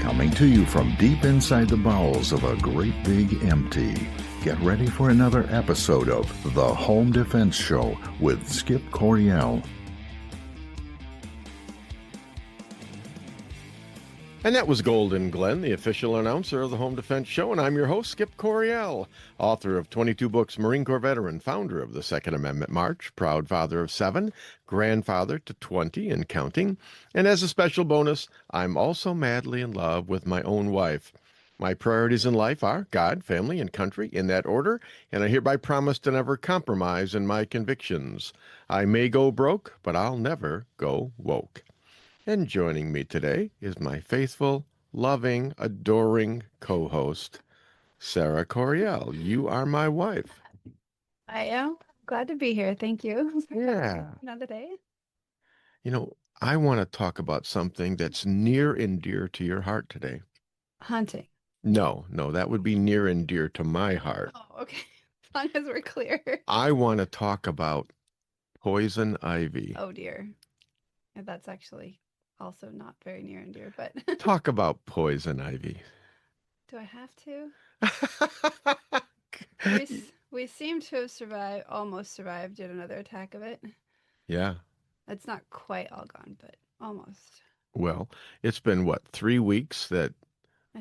Coming to you from deep inside the bowels of a great big empty. Get ready for another episode of The Home Defense Show with Skip Coryell. And that was Golden Glenn, the official announcer of the Home Defense Show, and I'm your host, Skip Coryell, author of 22 books, Marine Corps veteran, founder of the Second Amendment March, proud father of 7, grandfather to 20 and counting, and as a special bonus, I'm also madly in love with my own wife. My priorities in life are God, family, and country, in that order, and I hereby promise to never compromise in my convictions. I may go broke, but I'll never go woke. And joining me today is my faithful, loving, adoring co-host, Sara Coryell. You are my wife. I am glad to be here. Thank you. Yeah. Another day. You know, I want to talk about something that's near and dear to your heart today. Hunting. No, that would be near and dear to my heart. Oh, okay. As long as we're clear. I want to talk about poison ivy. Oh, dear. Yeah, that's actually also not very near and dear, but Talk about poison ivy. do I have to? We seem to have almost survived yet another attack of it. Yeah. It's not quite all gone, but almost. Well, it's been, 3 weeks that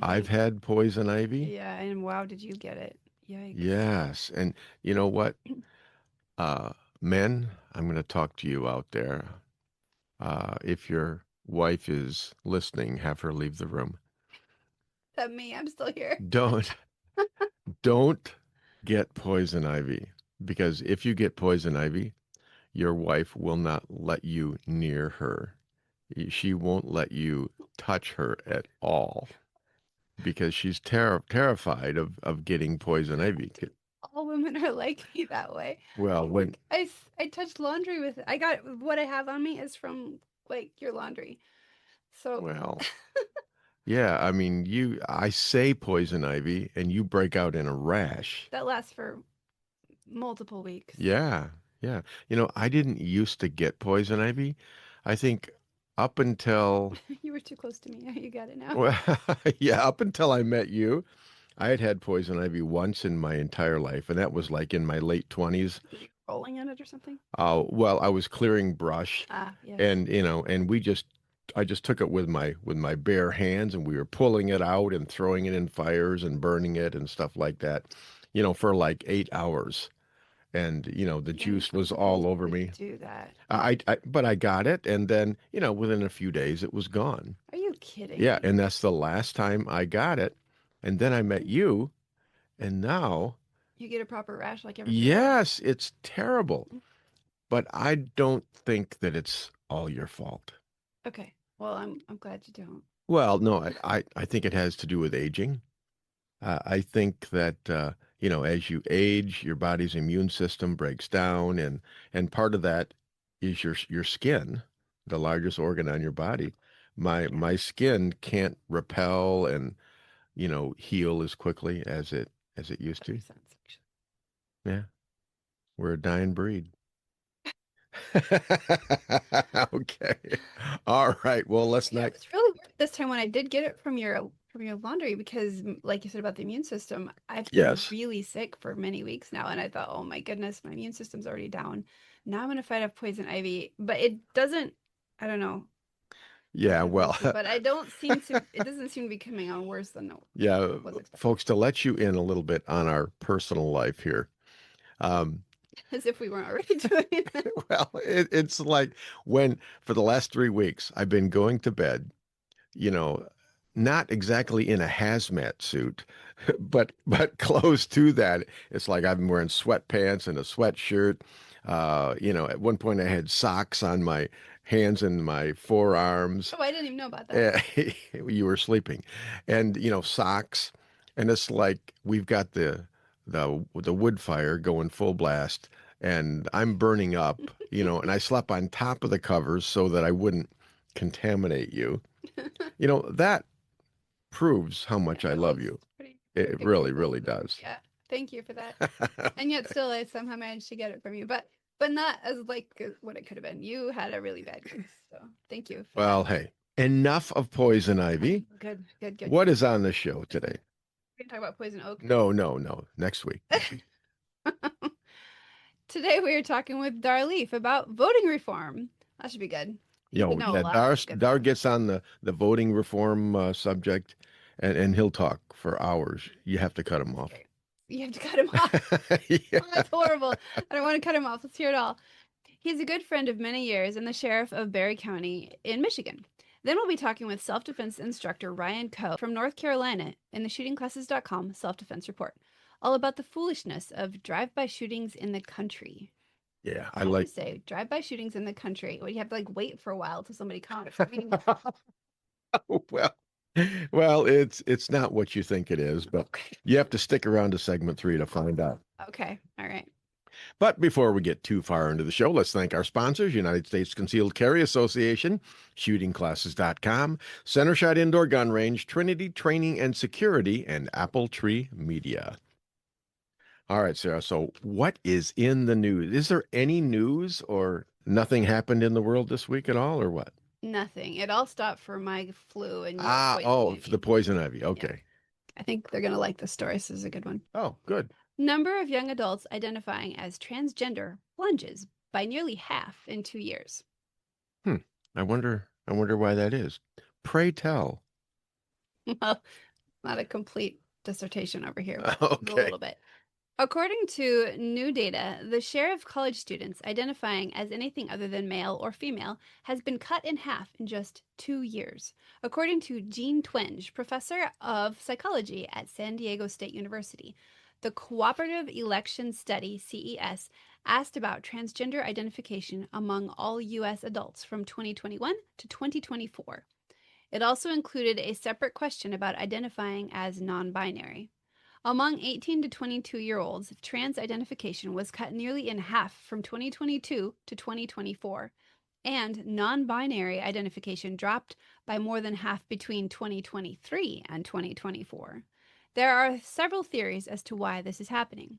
I've had poison ivy? Yeah, and wow, did you get it? Yikes. Yes, and you know what? Men, I'm going to talk to you out there. If your wife is listening, have her leave the room. That me, I'm still here. Don't get poison ivy, because if you get poison ivy, your wife will not let you near her. She won't let you touch her at all because she's terrified of getting poison ivy. All women are like me that way. Well, when I touched laundry with it. I got what I have on me is from like your laundry. So well, yeah, I mean, I say poison ivy and you break out in a rash. that lasts for multiple weeks. Yeah. You know, I didn't used to get poison ivy. I think up until You were too close to me. You got it now. well, yeah, up until I met you, I had poison ivy once in my entire life, and that was like in my late 20s. Were you rolling in it or something? Well, I was clearing brush, Yes. and I just took it with my bare hands, and we were pulling it out and throwing it in fires and burning it and stuff like that, for like 8 hours, and the juice was all over me. Do that. But I got it, and then within a few days it was gone. Are you kidding? Yeah, and that's the last time I got it. And then I met you, and now you get a proper rash like everybody yes, it's terrible. But I don't think that it's all your fault. Okay. Well, I'm glad you don't. Well, no, I think it has to do with aging. I think that as you age, your body's immune system breaks down, and part of that is your skin, the largest organ on your body. My skin can't repel and heal as quickly as it used to. Makes sense, actually. Yeah. We're a dying breed. Okay. All right. Well, let's Yeah, not. it was really weird this time when I did get it from your laundry because, like you said about the immune system, I've been Yes. really sick for many weeks now, and I thought, oh my goodness, my immune system's already down. Now I'm gonna fight off poison ivy, but it doesn't. I don't know. Yeah, well, But I don't seem to. It doesn't seem to be coming on worse than no. yeah, Was expected. folks, to let you in a little bit on our personal life here. As if we weren't already doing it. Well, it's like for the last 3 weeks, I've been going to bed, not exactly in a hazmat suit, but close to that. It's like I've been wearing sweatpants and a sweatshirt. At one point I had socks on my hands and my forearms. Oh, I didn't even know about that. You were sleeping, and socks, and it's like we've got the wood fire going full blast, and I'm burning up, and I slept on top of the covers so that I wouldn't contaminate you. That proves how much I love you. It really, really does. Yeah, thank you for that. And yet still I somehow managed to get it from you, but not as like what it could have been. You had a really bad case, so thank you for Well, that. hey, Enough of poison ivy. Good, good, good. What is on the show today? We're gonna talk about poison oak. No, no, no. Next week. Today we are talking with Dar Leaf about voting reform. That should be good. He would know a Yeah, lot of good Dar stuff. gets on the voting reform subject, and he'll talk for hours. You have to cut him off. Great. You have to cut him off. Yeah. Oh, that's horrible. I don't want to cut him off. Let's hear it all. He's a good friend of many years and the sheriff of Barry County in Michigan. Then we'll be talking with self-defense instructor Ryan Coe from North Carolina in the shootingclasses.com self-defense report, all about the foolishness of drive-by shootings in the country. Yeah, I How do like. you say drive-by shootings in the country? Well, you have to like wait for a while till somebody comes. Well, well, it's not what you think it is, but you have to stick around to segment 3 to find out. Okay, all right. But before we get too far into the show, let's thank our sponsors, United States Concealed Carry Association, shootingclasses.com, Center Shot Indoor Gun Range, Trinity Training and Security, and Apple Tree Media. All right, Sarah, so what is in the news? Is there any news or nothing happened in the world this week at all, or what? Nothing. It all stopped for my flu and your poison For ivy. the poison ivy. Okay. I think they're gonna like this story. This is a good one. Oh, good. Number of young adults identifying as transgender plunges by nearly half in 2 years. I wonder why that is. Pray tell. Well, not a complete dissertation over here, but Okay. a little bit. According to new data, the share of college students identifying as anything other than male or female has been cut in half in just 2 years. According to Jean Twenge, professor of psychology at San Diego State University, the Cooperative Election Study, CES, asked about transgender identification among all U.S. adults from 2021 to 2024. It also included a separate question about identifying as non-binary. Among 18 to 22-year-olds, trans identification was cut nearly in half from 2022 to 2024, and non-binary identification dropped by more than half between 2023 and 2024. There are several theories as to why this is happening.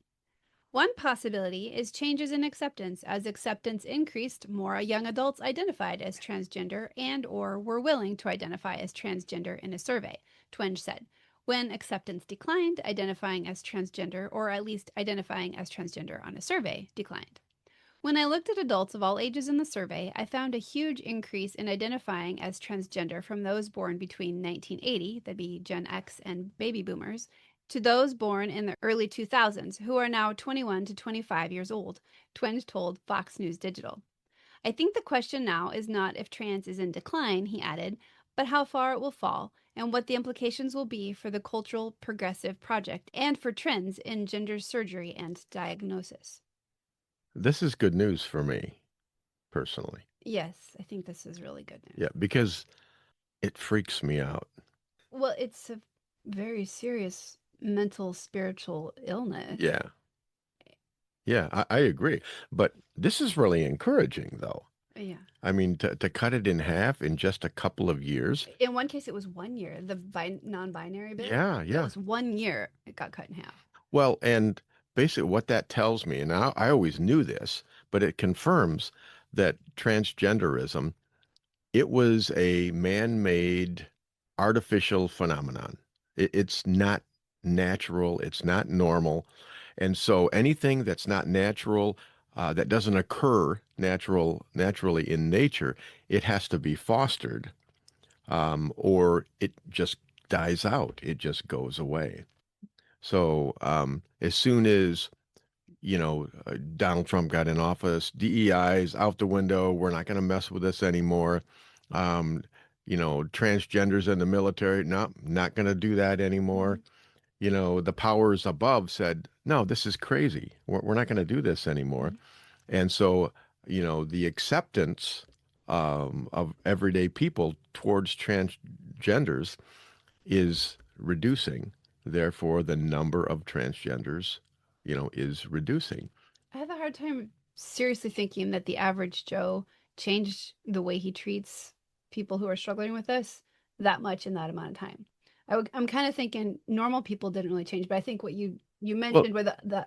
One possibility is changes in acceptance. As acceptance increased, more young adults identified as transgender and or were willing to identify as transgender in a survey, Twenge said. When acceptance declined, identifying as transgender, or at least identifying as transgender on a survey, declined. When I looked at adults of all ages in the survey, I found a huge increase in identifying as transgender from those born between 1980, that'd be Gen X and baby boomers, to those born in the early 2000s, who are now 21 to 25 years old, Twenge told Fox News Digital. I think the question now is not if trans is in decline, he added, but how far it will fall and what the implications will be for the Cultural Progressive Project and for trends in gender surgery and diagnosis. This is good news for me, personally. Yes, I think this is really good news. Yeah, because it freaks me out. Well, it's a very serious mental, spiritual illness. Yeah. Yeah, I agree. But this is really encouraging, though. Yeah. I mean, to cut it in half in just a couple of years. In one case, it was 1 year. The non-binary bit. Yeah, It yeah. was 1 year. It got cut in half. Well, and basically what that tells me, and I always knew this, but it confirms that transgenderism, it was a man-made artificial phenomenon. It's not natural, it's not normal. And so anything that's not natural, that doesn't occur naturally in nature, it has to be fostered, or it just dies out. It just goes away. So as soon as Donald Trump got in office, DEI is out the window. We're not going to mess with this anymore. Um, transgenders in the military, no, not going to do that anymore. The powers above said, no, this is crazy. We're not going to do this anymore. And so, the acceptance of everyday people towards transgenders is reducing. Therefore, the number of transgenders, is reducing. I have a hard time seriously thinking that the average Joe changed the way he treats people who are struggling with this that much in that amount of time. I'm kind of thinking normal people didn't really change, but I think what you mentioned were the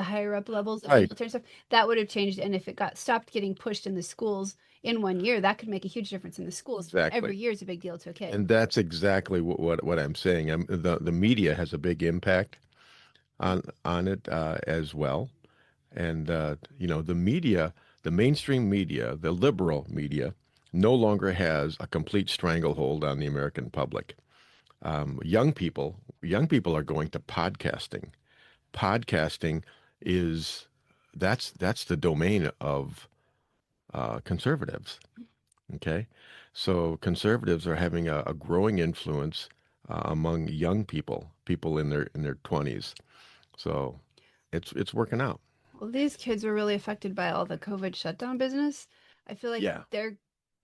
higher up levels of Right. military stuff that would have changed, and if it got stopped getting pushed in the schools, in 1 year, that could make a huge difference in the schools. Exactly. Every year is a big deal to a kid. And that's exactly what I'm saying. The media has a big impact on it as well. And the media, the mainstream media, the liberal media, no longer has a complete stranglehold on the American public. Young people are going to podcasting. Podcasting is that's the domain of conservatives. Okay, so conservatives are having a growing influence among young people, people in their 20s. So it's working out. Well, these kids were really affected by all the COVID shutdown business. I feel like Yeah, they're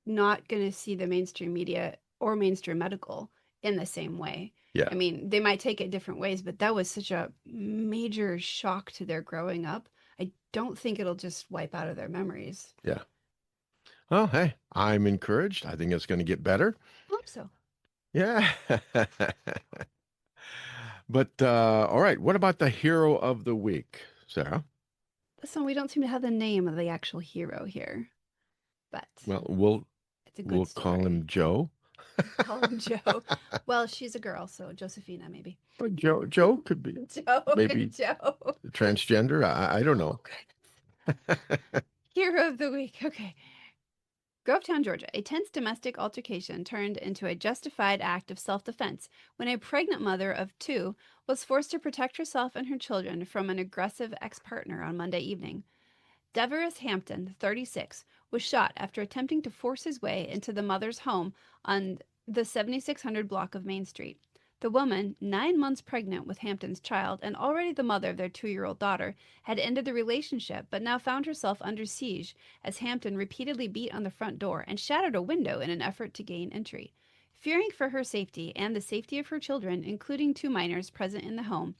not going to see the mainstream media or mainstream medical in the same way. yeah, I mean, they might take it different ways, but that was such a major shock to their growing up. I don't think it'll just wipe out of their memories. yeah. Well, hey, I'm encouraged. I think it's going to get better. Hope so. Yeah. But all right, what about the hero of the week, Sarah? Listen, we don't seem to have the name of the actual hero here, but Well, we'll it's a we'll good call story. him Joe. Call him Joe. Well, she's a girl, so Josephina, maybe. But Joe could be Joe, maybe Joe. transgender. I don't Oh, know. goodness. Hero of the week. Okay. Grovetown, Georgia. A tense domestic altercation turned into a justified act of self defense when a pregnant mother of two was forced to protect herself and her children from an aggressive ex partner on Monday evening. Devereux Hampton, 36, was shot after attempting to force his way into the mother's home on the 7600 block of Main Street. The woman, 9 months pregnant with Hampton's child and already the mother of their 2-year-old daughter, had ended the relationship but now found herself under siege as Hampton repeatedly beat on the front door and shattered a window in an effort to gain entry. Fearing for her safety and the safety of her children, including 2 minors present in the home,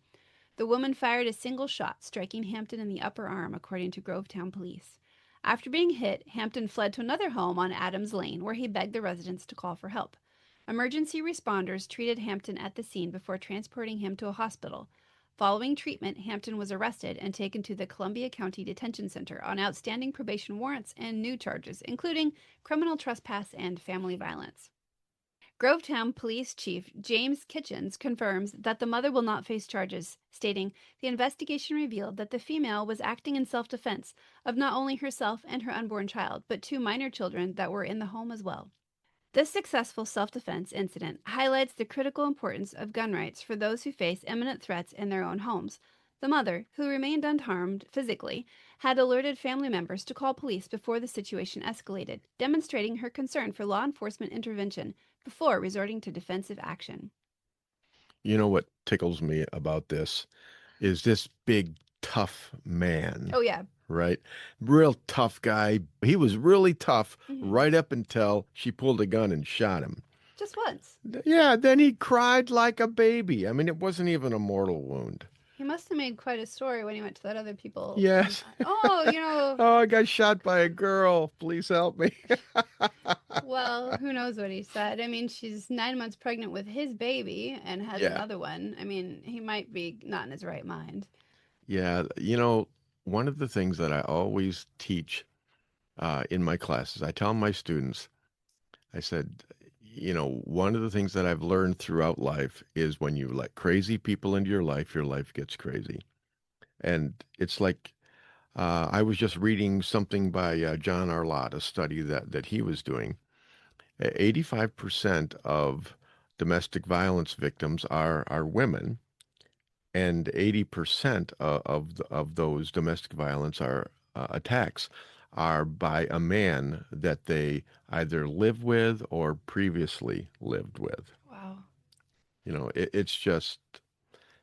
the woman fired a single shot, striking Hampton in the upper arm, according to Grovetown police. After being hit, Hampton fled to another home on Adams Lane, where he begged the residents to call for help. Emergency responders treated Hampton at the scene before transporting him to a hospital. Following treatment, Hampton was arrested and taken to the Columbia County Detention Center on outstanding probation warrants and new charges, including criminal trespass and family violence. Grovetown Police Chief James Kitchens confirms that the mother will not face charges, stating, "The investigation revealed that the female was acting in self-defense of not only herself and her unborn child, but 2 minor children that were in the home as well." This successful self-defense incident highlights the critical importance of gun rights for those who face imminent threats in their own homes. The mother, who remained unharmed physically, had alerted family members to call police before the situation escalated, demonstrating her concern for law enforcement intervention before resorting to defensive action. You know what tickles me about this is this big tough man, Oh, yeah. right? Real tough guy. He was really tough Mhm. right up until she pulled a gun and shot him. Just once. Yeah, then he cried like a baby. I mean, it wasn't even a mortal wound. He must have made quite a story when he went to let other people Yes. Oh, Oh, I got shot by a girl. Please help me. well, who knows what he said. I mean, she's 9 months pregnant with his baby and has Yeah. another one. I mean, he might be not in his right mind. Yeah, one of the things that I always teach in my classes, I tell my students, I said, one of the things that I've learned throughout life is when you let crazy people into your life gets crazy. And it's like I was just reading something by John Arlott, a study that he was doing. 85% of domestic violence victims are women, and 80% of those domestic violence are attacks are by a man that they either live with or previously lived with. Wow. It's just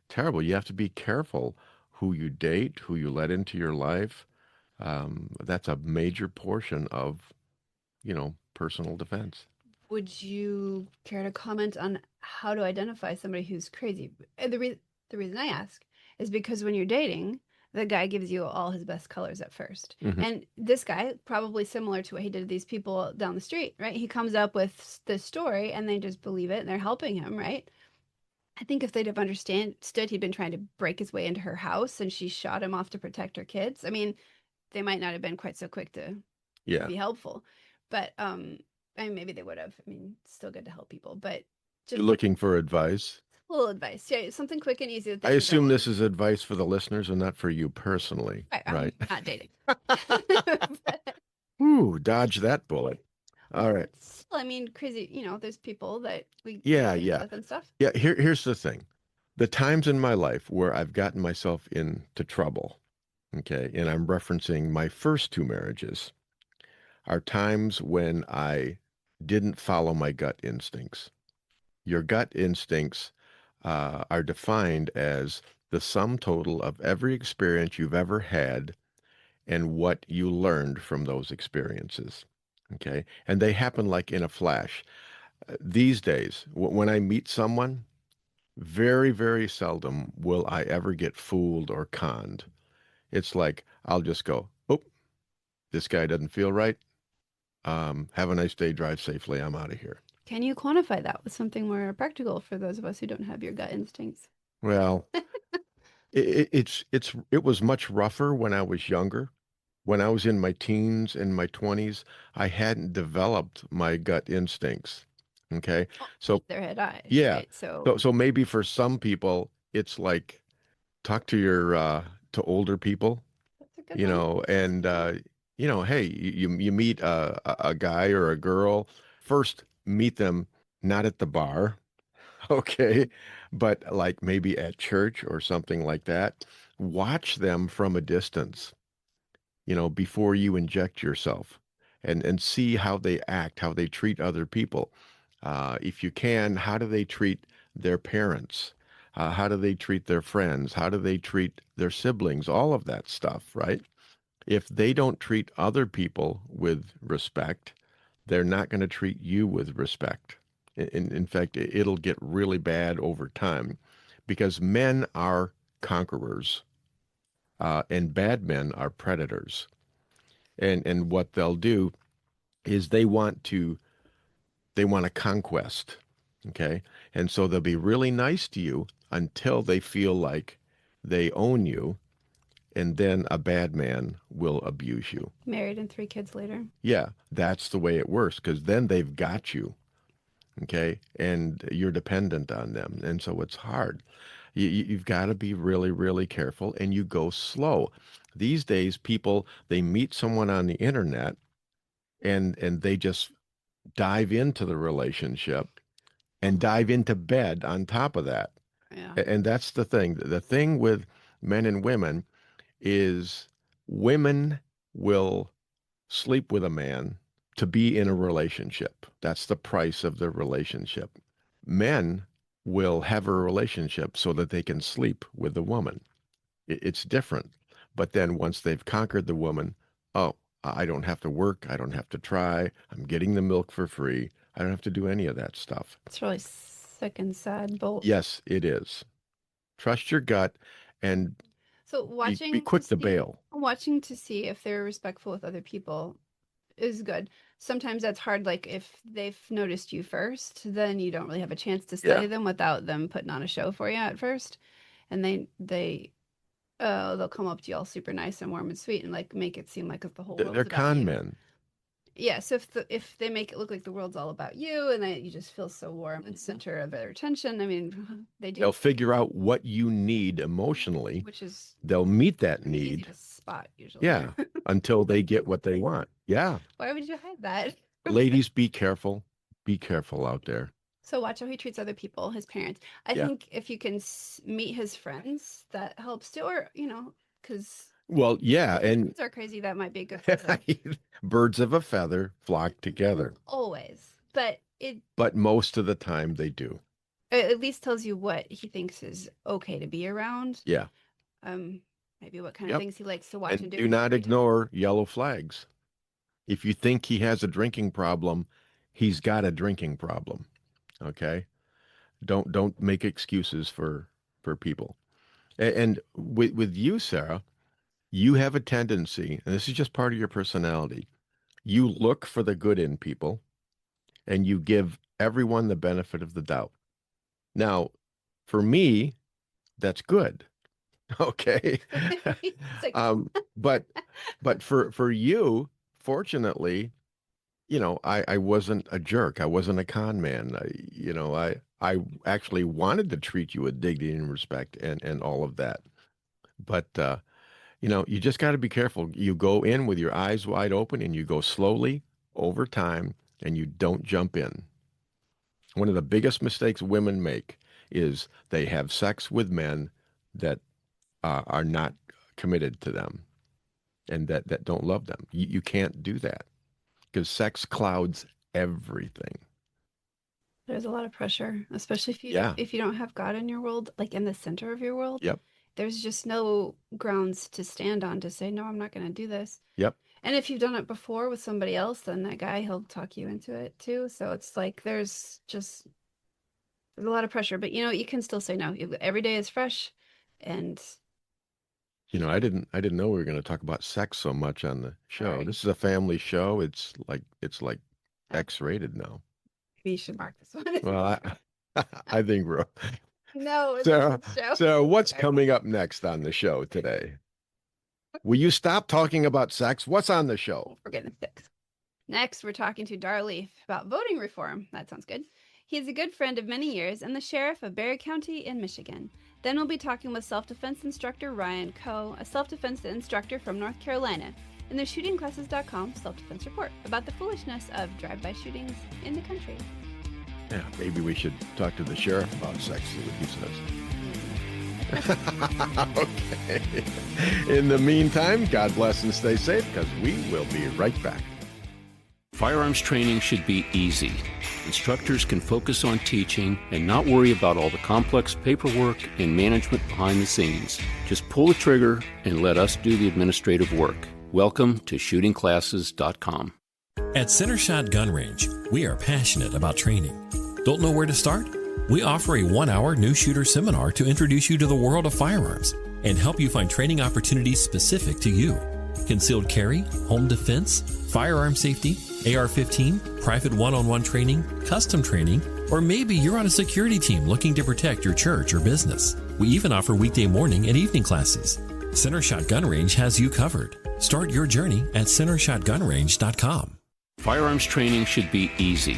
terrible. You have to be careful who you date, who you let into your life. That's a major portion of, personal defense. Would you care to comment on how to identify somebody who's crazy? The reason I ask is because when you're dating, the guy gives you all his best colors at first. Mhm. And this guy, probably similar to what he did to these people down the street, right? He comes up with this story and they just believe it and they're helping him, right? I think if they'd have understood he'd been trying to break his way into her house and she shot him off to protect her kids, I mean, they might not have been quite so quick to Yeah. be helpful. But I mean, maybe they would have. I mean, it's still good to help people, but You're just looking for advice. a little advice. Yeah, something quick and easy that they I can go assume with. this is advice for the listeners and not for you personally, Right, right? I'm not dating. But Ooh, dodge that bullet. All right. still, I mean, crazy. There's people that we Yeah, get things yeah. with and stuff. Yeah, here's the thing. The times in my life where I've gotten myself into trouble, okay, and I'm referencing my first two marriages, are times when I didn't follow my gut instincts. Your gut instincts are defined as the sum total of every experience you've ever had and what you learned from those experiences. Okay. And they happen like in a flash. These days, when I meet someone, very, very seldom will I ever get fooled or conned. It's like I'll just go, oh, this guy doesn't feel right. Have a nice day. Drive safely. I'm out of here. Can you quantify that with something more practical for those of us who don't have your gut instincts? Well, it was much rougher when I was younger. When I was in my teens and my 20s, I hadn't developed my gut instincts. Okay. Well, So neither had I, yeah. right? So So maybe for some people, it's like talk to your to older people, that's a good one. and hey, you meet a guy or a girl, first meet them not at the bar, okay, but like maybe at church or something like that. Watch them from a distance, before you inject yourself, and see how they act, how they treat other people. If you can, how do they treat their parents? How do they treat their friends? How do they treat their siblings? All of that stuff, right? If they don't treat other people with respect, they're not going to treat you with respect. In fact, it'll get really bad over time because men are conquerors, and bad men are predators. And what they'll do is they want a conquest. Okay. And so they'll be really nice to you until they feel like they own you, and then a bad man will abuse you. Married and 3 kids later. Yeah, that's the way it works because then they've got you. Okay. And you're dependent on them. And so it's hard. You've got to be really, really careful, and you go slow. These days, people, they meet someone on the internet and they just dive into the relationship and dive into bed on top of that. Yeah. And that's the thing. The thing with men and women is women will sleep with a man to be in a relationship. That's the price of the relationship. Men will have a relationship so that they can sleep with the woman. It's different. But then once they've conquered the woman, oh, I don't have to work. I don't have to try. I'm getting the milk for free. I don't have to do any of that stuff. It's really sick and sad, both. Yes, it is. Trust your gut and So be quick to bail. watching to see if they're respectful with other people is good. Sometimes that's hard, like if they've noticed you first, then you don't really have a chance to study Yeah. them without them putting on a show for you at first. And they'll come up to you all super nice and warm and sweet and like make it seem like the whole world's They're about con you. men. Yeah, so if they make it look like the world's all about you and that you just feel so warm and center of their attention, I mean, they do, They'll figure out what you need emotionally. which is They'll meet that pretty easy need. to spot usually. Yeah, until they get what they want. Yeah. Why would you hide that? Ladies, be careful. Be careful out there. So watch how he treats other people, his parents. I Yeah. think if you can meet his friends, that helps too. Or, because Well, yeah, and kids are crazy, that might be a good thing. birds of a feather flock together. Always. But it But most of the time they do. at least tells you what he thinks is okay to be around. Yeah. Maybe what kind of Yep. things he likes to watch and And do. do not ignore yellow flags. If you think he has a drinking problem, he's got a drinking problem. Okay? Don't make excuses for people. And with you, Sarah, you have a tendency, and this is just part of your personality. You look for the good in people and you give everyone the benefit of the doubt. Now, for me, that's good. Okay. It's like, But for you, fortunately, I wasn't a jerk. I wasn't a con man. I actually wanted to treat you with dignity and respect and all of that. But, you just got to be careful. You go in with your eyes wide open and you go slowly over time and you don't jump in. One of the biggest mistakes women make is they have sex with men that are not committed to them and that don't love them. You can't do that because sex clouds everything. There's a lot of pressure, especially if you don't have God in your world, like in the center of your world. Yep. There's just no grounds to stand on to say, no, I'm not going to do this. Yep. And if you've done it before with somebody else, then that guy, he'll talk you into it too. So it's like there's a lot of pressure, but you can still say no. Every day is fresh. And I didn't know we were going to talk about sex so much on the show. Sorry. This is a family show. It's like X-rated now. we should mark this one. Well, I think we're No, it's Sarah. a show. So what's coming up next on the show today? Will you stop talking about sex? What's on the show? We're getting fixed. Next, we're talking to Dar Leaf about voting reform. That sounds good. He's a good friend of many years and the sheriff of Berry County in Michigan. Then we'll be talking with self-defense instructor Ryan Coe, a self-defense instructor from North Carolina, in the shootingclasses.com self-defense report about the foolishness of drive-by shootings in the country. Yeah, maybe we should talk to the sheriff about sex, see what he says. Okay. In the meantime, God bless and stay safe, because we will be right back. Firearms training should be easy. Instructors can focus on teaching and not worry about all the complex paperwork and management behind the scenes. Just pull the trigger and let us do the administrative work. Welcome to shootingclasses.com. At Center Shot Gun Range, we are passionate about training. Don't know where to start? We offer a 1-hour new shooter seminar to introduce you to the world of firearms and help you find training opportunities specific to you. Concealed carry, home defense, firearm safety, AR-15, private one-on-one training, custom training, or maybe you're on a security team looking to protect your church or business. We even offer weekday morning and evening classes. Center Shot Gun Range has you covered. Start your journey at centershotgunrange.com. Firearms training should be easy.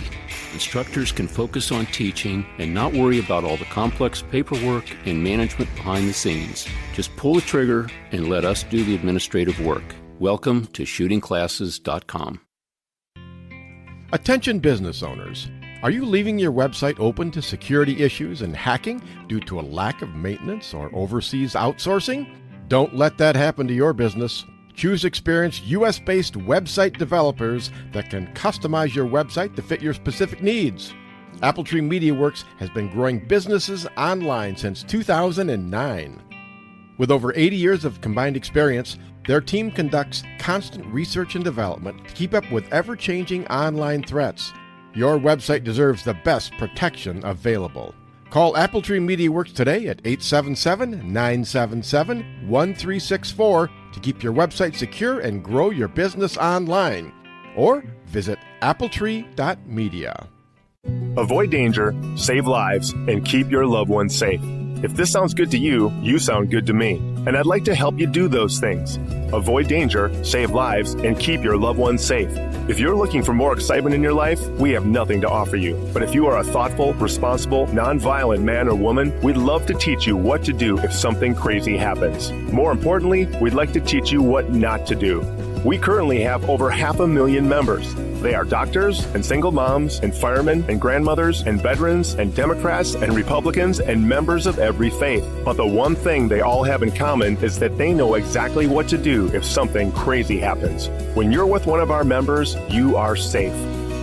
Instructors can focus on teaching and not worry about all the complex paperwork and management behind the scenes. Just pull the trigger and let us do the administrative work. Welcome to shootingclasses.com. Attention business owners. Are you leaving your website open to security issues and hacking due to a lack of maintenance or overseas outsourcing? Don't let that happen to your business. Choose experienced U.S.-based website developers that can customize your website to fit your specific needs. Appletree MediaWorks has been growing businesses online since 2009. With over 80 years of combined experience, their team conducts constant research and development to keep up with ever-changing online threats. Your website deserves the best protection available. Call Appletree MediaWorks today at 877-977-1364 to keep your website secure and grow your business online. Or visit appletree.media. Avoid danger, save lives, and keep your loved ones safe. If this sounds good to you, you sound good to me. And I'd like to help you do those things. Avoid danger, save lives, and keep your loved ones safe. If you're looking for more excitement in your life, we have nothing to offer you. But if you are a thoughtful, responsible, nonviolent man or woman, we'd love to teach you what to do if something crazy happens. More importantly, we'd like to teach you what not to do. We currently have over 500,000 members. They are doctors and single moms and firemen and grandmothers and veterans and Democrats and Republicans and members of every faith. But the one thing they all have in common is that they know exactly what to do if something crazy happens. When you're with one of our members, you are safe.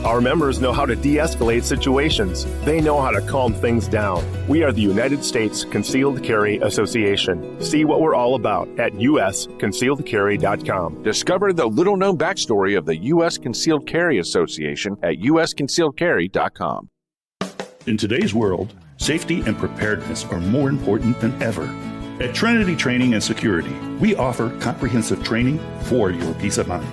Our members know how to de-escalate situations. They know how to calm things down. We are the United States Concealed Carry Association. See what we're all about at usconcealedcarry.com. Discover the little-known backstory of the U.S. Concealed Carry Association at usconcealedcarry.com. In today's world, safety and preparedness are more important than ever. At Trinity Training and Security, we offer comprehensive training for your peace of mind.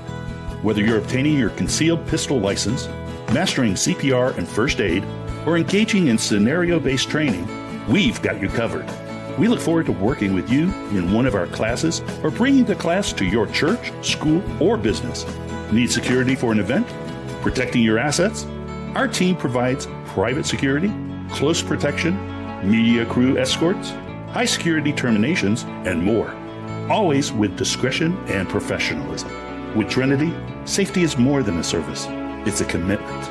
Whether you're obtaining your concealed pistol license, mastering CPR and first aid, or engaging in scenario-based training, we've got you covered. We look forward to working with you in one of our classes or bringing the class to your church, school, or business. Need security for an event? Protecting your assets? Our team provides private security, close protection, media crew escorts, high security terminations, and more. Always with discretion and professionalism. With Trinity, safety is more than a service, it's a commitment.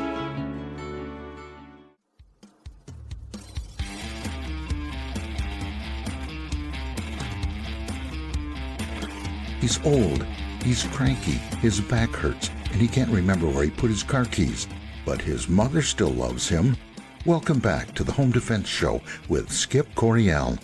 He's old, he's cranky, his back hurts, and he can't remember where he put his car keys. But his mother still loves him. Welcome back to the Home Defense Show with Skip Coryell.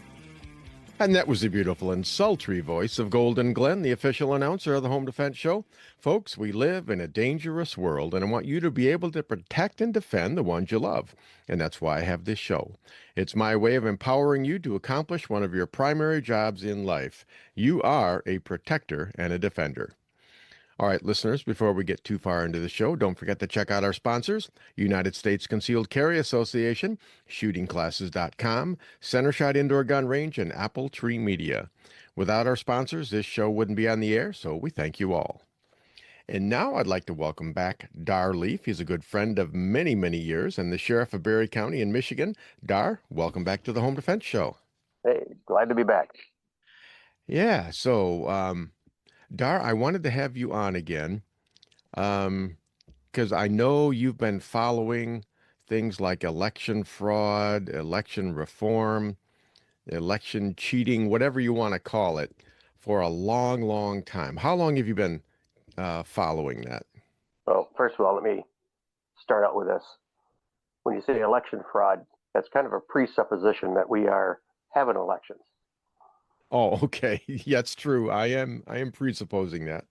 And that was the beautiful and sultry voice of Golden Glenn, the official announcer of the Home Defense Show. Folks, we live in a dangerous world, and I want you to be able to protect and defend the ones you love. And that's why I have this show. It's my way of empowering you to accomplish one of your primary jobs in life. You are a protector and a defender. All right, listeners, before we get too far into the show, don't forget to check out our sponsors, United States Concealed Carry Association, shootingclasses.com, Center Shot Indoor Gun Range, and Apple Tree Media. Without our sponsors, this show wouldn't be on the air, so we thank you all. And now I'd like to welcome back Dar Leaf. He's a good friend of many, many years, and the Sheriff of Berry County in Michigan. Dar, welcome back to the Home Defense Show. Hey, glad to be back. Yeah, so Dar, I wanted to have you on again because I know you've been following things like election fraud, election reform, election cheating, whatever you want to call it, for a long, long time. How long have you been following that? Well, first of all, let me start out with this. When you say election fraud, that's kind of a presupposition that we are having elections. Oh, okay. Yeah, it's true. I am presupposing that.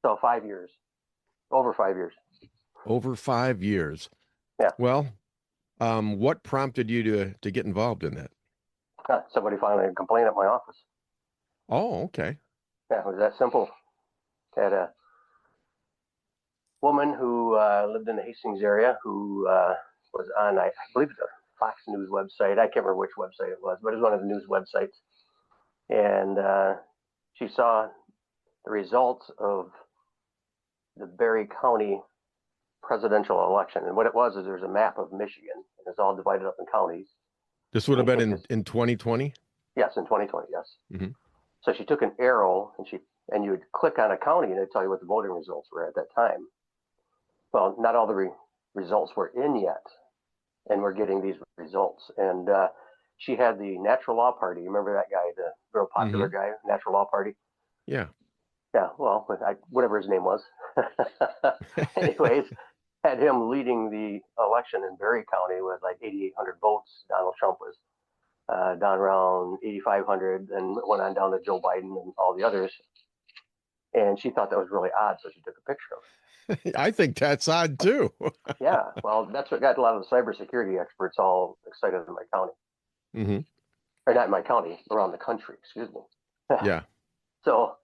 So 5 years, over 5 years. Over 5 years. Yeah. Well, what prompted you to get involved in that? Somebody finally complained at my office. Oh, okay. Yeah, it was that simple. Had a woman who lived in the Hastings area who was on, I believe it's a Fox News website. I can't remember which website it was, but it was one of the news websites. And she saw the results of the Berry County presidential election. And what it was is there's a map of Michigan, and it's all divided up in counties. This would have been in 2020? Yes, in 2020, yes. Mm-hmm. So she took an arrow, and you would click on a county, and it'd tell you what the voting results were at that time. Well, not all the results were in yet, and we're getting these results. And she had the Natural Law Party. You remember that guy, the real popular guy, Natural Law Party? Yeah. Yeah, well, whatever his name was. Anyways, had him leading the election in Berry County with like 8,800 votes. Donald Trump was down around 8,500, and went on down to Joe Biden and all the others. And she thought that was really odd, so she took a picture of it. I think that's odd too. Yeah, well, that's what got a lot of the cybersecurity experts all excited in my county. Mm-hmm. Or not in my county, around the country, excuse me. Yeah. So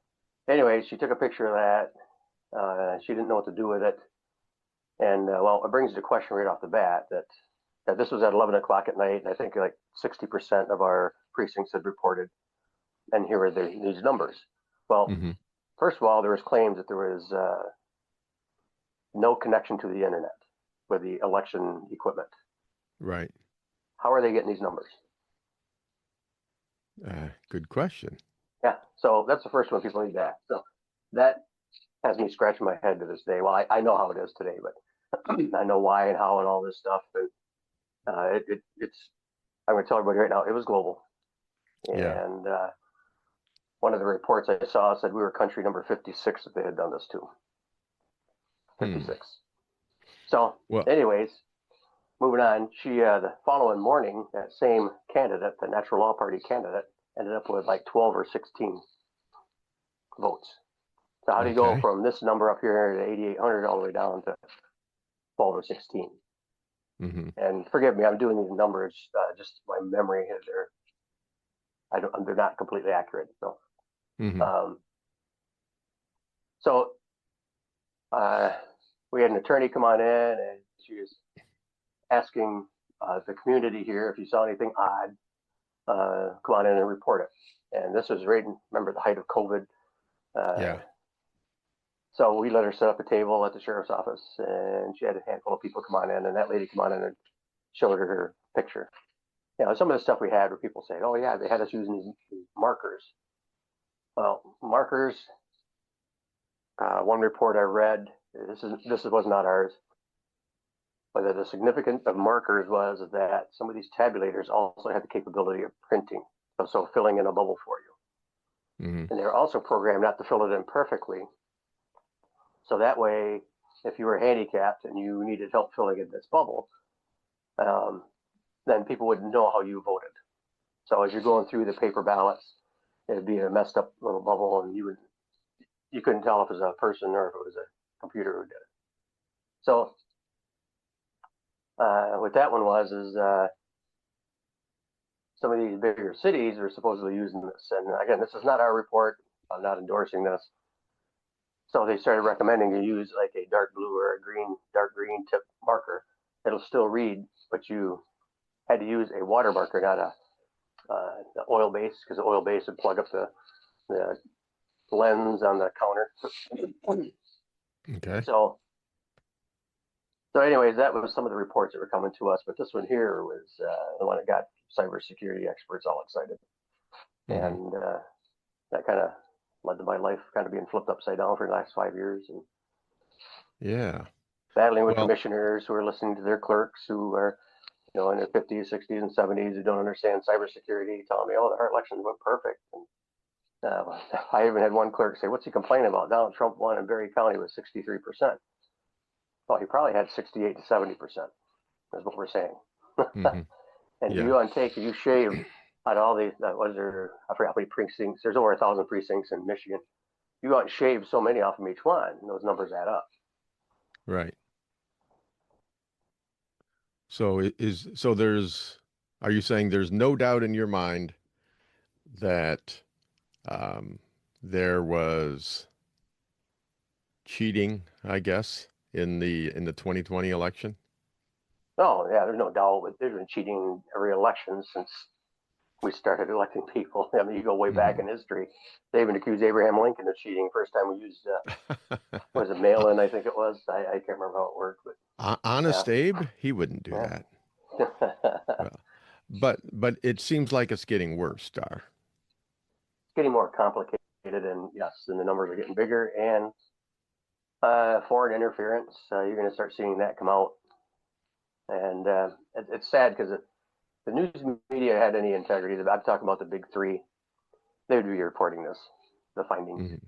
anyway, she took a picture of that. She didn't know what to do with it. And well, it brings the question right off the bat that this was at 11 o'clock at night, and I think like 60% of our precincts had reported. And here are these numbers. Well, first of all, there was claims that there was no connection to the internet with the election equipment. Right. How are they getting these numbers? Good question. Yeah, so that's the first one people need to ask. So that has me scratching my head to this day. Well, I know how it is today, but I know why and how and all this stuff. And it's, I'm going to tell everybody right now, it was global. Yeah. And one of the reports I saw said we were country number 56 that they had done this to. 56. So anyways, moving on, she, the following morning, that same candidate, the Natural Law Party candidate, ended up with like 12 or 16 votes. So how do you go from this number up here to 8,800 all the way down to 12 or 16? And forgive me, I'm doing these numbers, just my memory, they're not completely accurate. So, we had an attorney come on in, and she was asking the community here if you saw anything odd, come on in and report it. And this was right in, remember, the height of COVID. So we let her set up a table at the sheriff's office, and she had a handful of people come on in, and that lady come on in and showed her picture. Some of the stuff we had where people saying, "Oh yeah, they had us using these markers." Well, markers. One report I read. This was not ours, but the significance of markers was that some of these tabulators also had the capability of printing, so filling in a bubble for you. Mm-hmm. And they're also programmed not to fill it in perfectly. So that way, if you were handicapped and you needed help filling in this bubble, then people would know how you voted. So as you're going through the paper ballots, it'd be a messed up little bubble, and you couldn't tell if it was a person or if it was a computer who did it. So what that one was is some of these bigger cities are supposedly using this. And again, this is not our report. I'm not endorsing this. So they started recommending you use like a dark blue or a dark green tip marker. It'll still read, but you had to use a water marker, not the oil base, because the oil base would plug up the lens on the counter. Okay. So anyways, that was some of the reports that were coming to us, but this one here was the one that got cybersecurity experts all excited. Mm-hmm. And that kind of led to my life kind of being flipped upside down for the last 5 years. And yeah. Battling with commissioners who are listening to their clerks who are, in their 50s, 60s, and 70s who don't understand cybersecurity, telling me, "Oh, our elections went perfect." And I even had one clerk say, "What's he complaining about? Donald Trump won in Berry County with 63%. Well, he probably had 68 to 70%, is what we're saying. Mm-hmm. And if you shave out all these, I forgot how many precincts, there's over 1,000 precincts in Michigan. You go out and shave so many off of each one, and those numbers add up. Right. So are you saying there's no doubt in your mind that there was cheating, I guess, in the 2020 election? Oh yeah, there's no doubt. There's been cheating every election since we started electing people. I mean, you go way back in history. They even accused Abraham Lincoln of cheating. First time we used was it mail-in? I think it was. I can't remember how it worked, but Honest Abe, he wouldn't do that. Well, but it seems like it's getting worse, Dar. It's getting more complicated, and yes, and the numbers are getting bigger, and foreign interference. You're going to start seeing that come out, and it's sad because the news media had any integrity. I'm talking about the big three. They would be reporting the findings,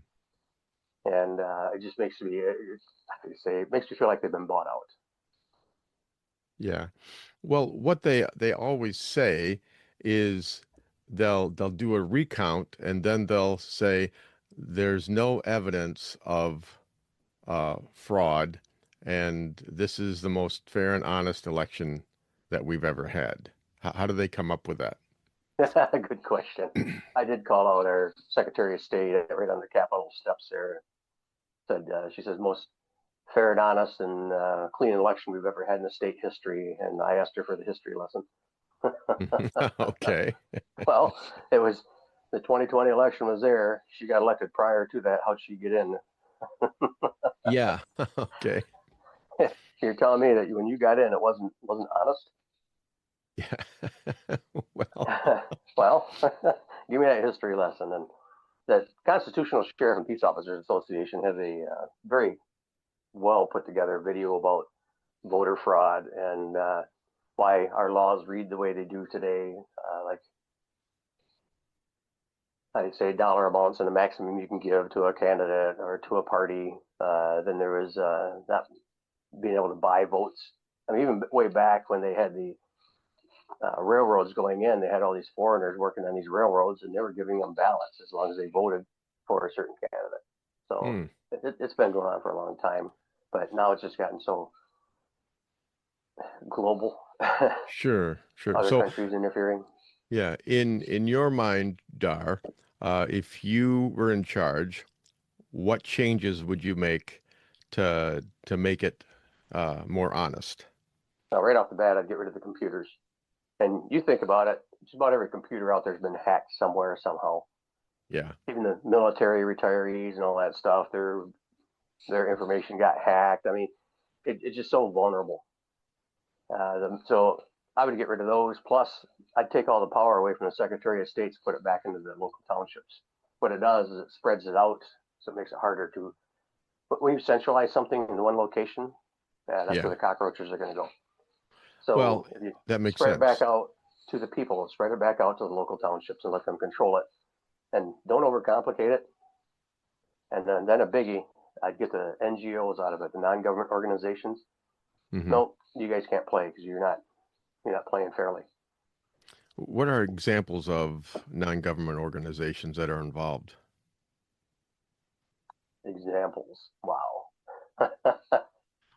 and it just makes me, it makes me feel like they've been bought out. Yeah. Well, what they always say is they'll do a recount, and then they'll say there's no evidence of fraud, and this is the most fair and honest election that we've ever had. How do they come up with that? Good question. I did call out our Secretary of State right on the Capitol steps there. She says most fair and honest and clean election we've ever had in the state history, and I asked her for the history lesson. Okay. Well, it was the 2020 election was there. She got elected prior to that. How'd she get in? Yeah. Okay. You're telling me that when you got in, it wasn't honest? Yeah. Well, give me that history lesson. And the Constitutional Sheriff and Peace Officers Association has a very well put together video about voter fraud and why our laws read the way they do today. Like I'd say dollar amounts and the maximum you can give to a candidate or to a party. Then there was not being able to buy votes. I mean, even way back when they had the railroads going in, they had all these foreigners working on these railroads, and they were giving them ballots as long as they voted for a certain candidate. So it's been going on for a long time, but now it's just gotten so global. Sure. Other countries interfering. Yeah. In your mind, Dar, if you were in charge, what changes would you make to make it more honest? Now, right off the bat, I'd get rid of the computers. And you think about it, just about every computer out there has been hacked somewhere, somehow. Yeah. Even the military retirees and all that stuff, they're their information got hacked. I mean, it's just so vulnerable. So I would get rid of those. Plus, I'd take all the power away from the Secretary of State, put it back into the local townships. What it does is it spreads it out, so it makes it harder to. But when you centralize something in one location, that's where the cockroaches are going to go. So if you that makes spread sense. it back out to the people, spread it back out to the local townships and let them control it. And don't overcomplicate it. And then a biggie, I'd get the NGOs out of it, the non-government organizations. Mm-hmm. Nope, you guys can't play because you're not playing fairly. What are examples of non-government organizations that are involved? Examples? Wow.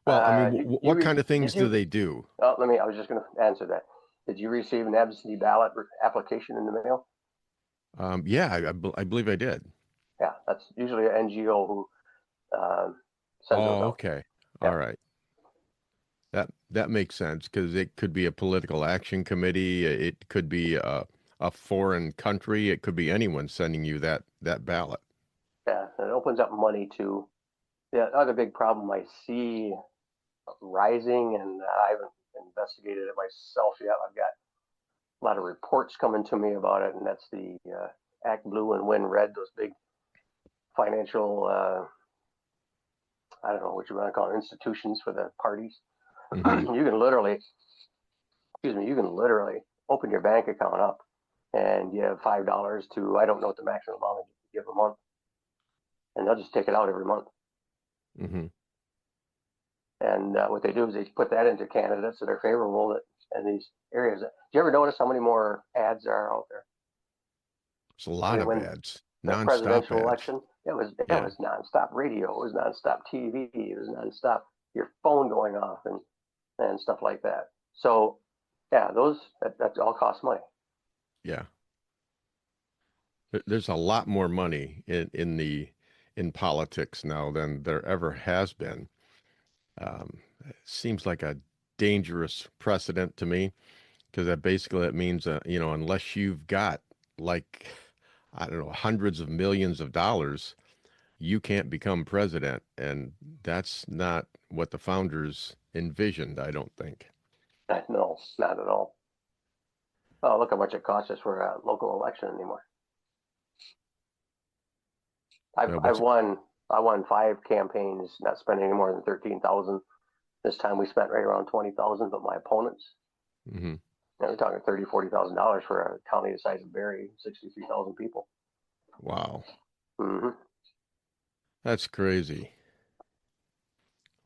Well, I mean, what kind of things do they do? I was just going to answer that. Did you receive an absentee ballot application in the mail? Yeah, I believe I did. Yeah, that's usually an NGO who sends those out. Okay. Yeah. All right. That makes sense because it could be a political action committee. It could be a foreign country. It could be anyone sending you that ballot. Yeah, and it opens up money too. The other big problem I see rising, and I haven't investigated it myself yet. I've got a lot of reports coming to me about it, and that's the Act Blue and Win Red, those big financial, I don't know what you want to call it, institutions for the parties. Mm-hmm. You can literally open your bank account up, and you have $5 to, I don't know what the maximum amount you give a month, and they'll just take it out every month. Mm-hmm. And what they do is they put that into candidates that are favorable in these areas. Do you ever notice how many more ads there are out there? It's a lot of ads. The presidential election, it was nonstop radio, it was nonstop TV, it was nonstop your phone going off and stuff like that. So yeah, that all costs money. Yeah. There's a lot more money in politics now than there ever has been. It seems like a dangerous precedent to me because that means unless you've got like, I don't know, hundreds of millions of dollars, you can't become president. And that's not what the founders envisioned, I don't think. No, not at all. Oh, look how much it costs us for a local election anymore. I won 5 campaigns, not spending any more than $13,000. This time we spent right around $20,000, but my opponents, mm-hmm. We're talking $40,000 for a county the size of Barrie, 63,000 people. Wow. Mm-hmm. That's crazy.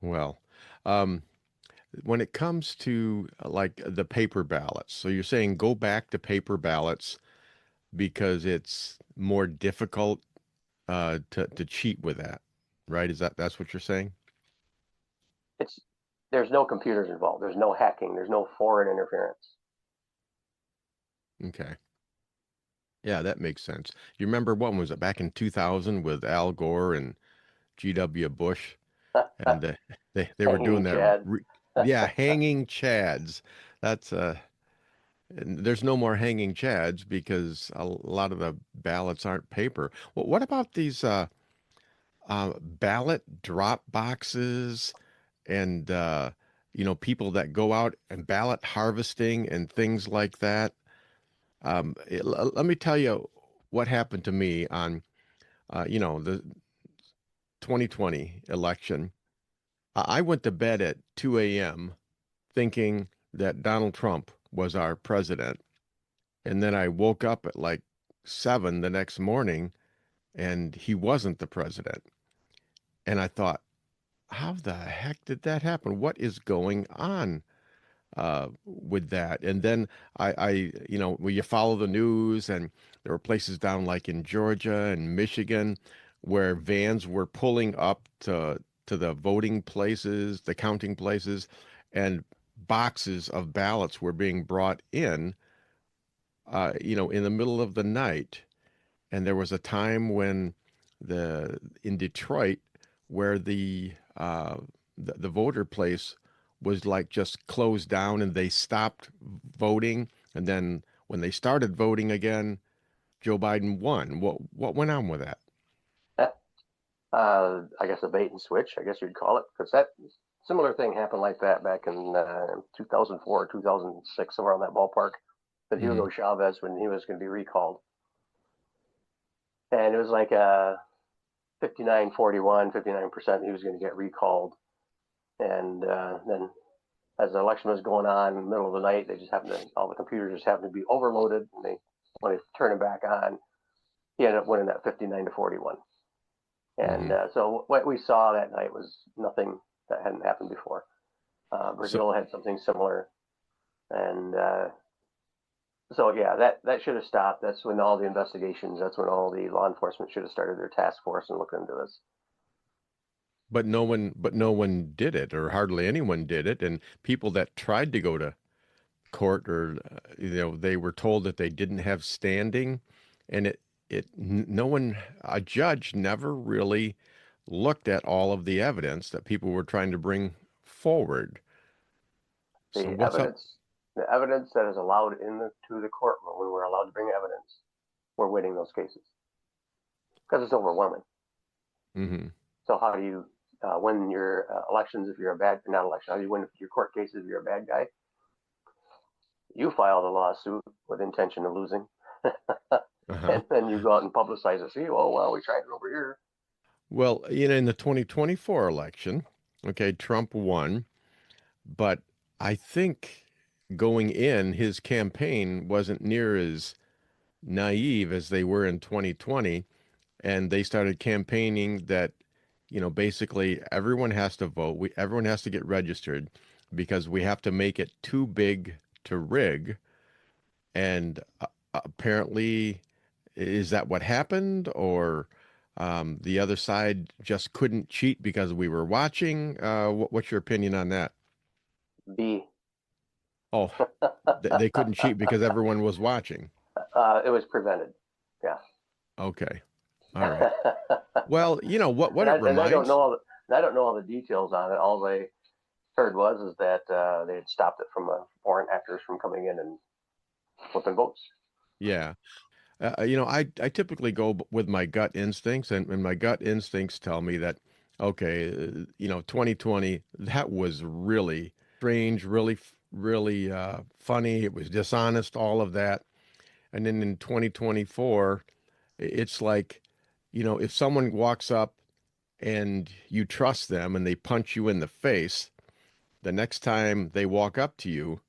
Well, when it comes to like the paper ballots, so you're saying go back to paper ballots because it's more difficult to cheat with that, right? That's what you're saying? There's no computers involved. There's no hacking. There's no foreign interference. Okay. Yeah, that makes sense. You remember what was it back in 2000 with Al Gore and G.W. Bush? And they were doing that. Hanging chads. That's there's no more hanging chads because a lot of the ballots aren't paper. Well, what about these ballot drop boxes and people that go out and ballot harvesting and things like that? Let me tell you what happened to me on the 2020 election. I went to bed at 2 a.m. thinking that Donald Trump was our president. And then I woke up at like 7 the next morning and he wasn't the president. And I thought, how the heck did that happen? What is going on with that? And then when you follow the news, and there were places down like in Georgia and Michigan where vans were pulling up to the voting places, the counting places, and boxes of ballots were being brought in in the middle of the night. And there was a time when in Detroit where the voter place was like just closed down and they stopped voting. And then when they started voting again, Joe Biden won. What went on with that? I guess a bait and switch, I guess you'd call it, because that similar thing happened like that back in 2004, 2006, somewhere on that ballpark, with Hugo Chavez when he was going to be recalled. And it was like 59-41, 59% he was going to get recalled. And then as the election was going on in the middle of the night, all the computers just happened to be overloaded. And when they turned it back on, he ended up winning that 59-41. And so what we saw that night was nothing that hadn't happened before. Brazil had something similar. And so, yeah, that should have stopped. That's when all the investigations, that's when all the law enforcement should have started their task force and looked into this. But no one did it, or hardly anyone did it. And people that tried to go to court, or they were told that they didn't have standing, and a judge never really looked at all of the evidence that people were trying to bring forward. The evidence that is allowed to the courtroom, when we're allowed to bring evidence, we're winning those cases because it's overwhelming. So how do you win your elections if you're how do you win your court cases if you're a bad guy? You file the lawsuit with intention of losing. And then you go out and publicize it. See, we tried it over here. Well, in the 2024 election, okay, Trump won, but I think going in, his campaign wasn't near as naive as they were in 2020, and they started campaigning that, basically everyone has to vote. Everyone has to get registered because we have to make it too big to rig. And apparently, is that what happened? Or the other side just couldn't cheat because we were watching? What's your opinion on that? B. Oh, they couldn't cheat because everyone was watching. It was prevented. Yeah. Okay. All right. Well, what it reminds. And I don't know all the details on it. All they heard is that they had stopped it from foreign actors from coming in and flipping votes. Yeah. I typically go with my gut instincts, and my gut instincts tell me that, okay, 2020, that was really strange, really, really funny. It was dishonest, all of that. And then in 2024, it's like, if someone walks up and you trust them and they punch you in the face, the next time they walk up to you,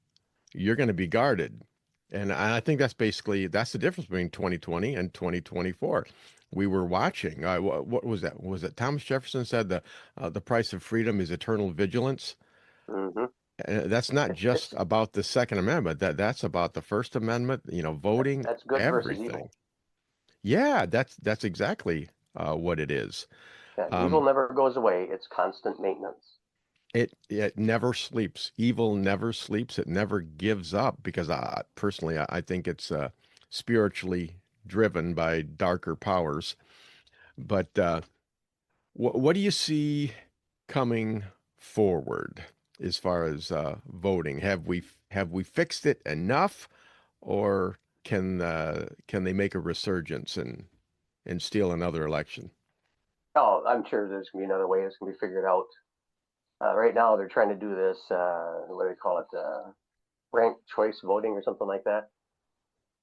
you're going to be guarded. And I think that's the difference between 2020 and 2024. We were watching. What was that? Was it Thomas Jefferson said the price of freedom is eternal vigilance? And that's not just about the Second Amendment. That's about the First Amendment. Voting. That's good everything. Versus evil. Yeah, that's exactly what it is. Yeah, evil never goes away. It's constant maintenance. It never sleeps. Evil never sleeps. It never gives up, because personally, I think it's spiritually driven by darker powers. But what do you see coming forward as far as voting? Have we fixed it enough, or can they make a resurgence and steal another election? Oh, I'm sure there's going to be another way it's going to be figured out. Right now, they're trying to do this, what do they call it, ranked choice voting or something like that,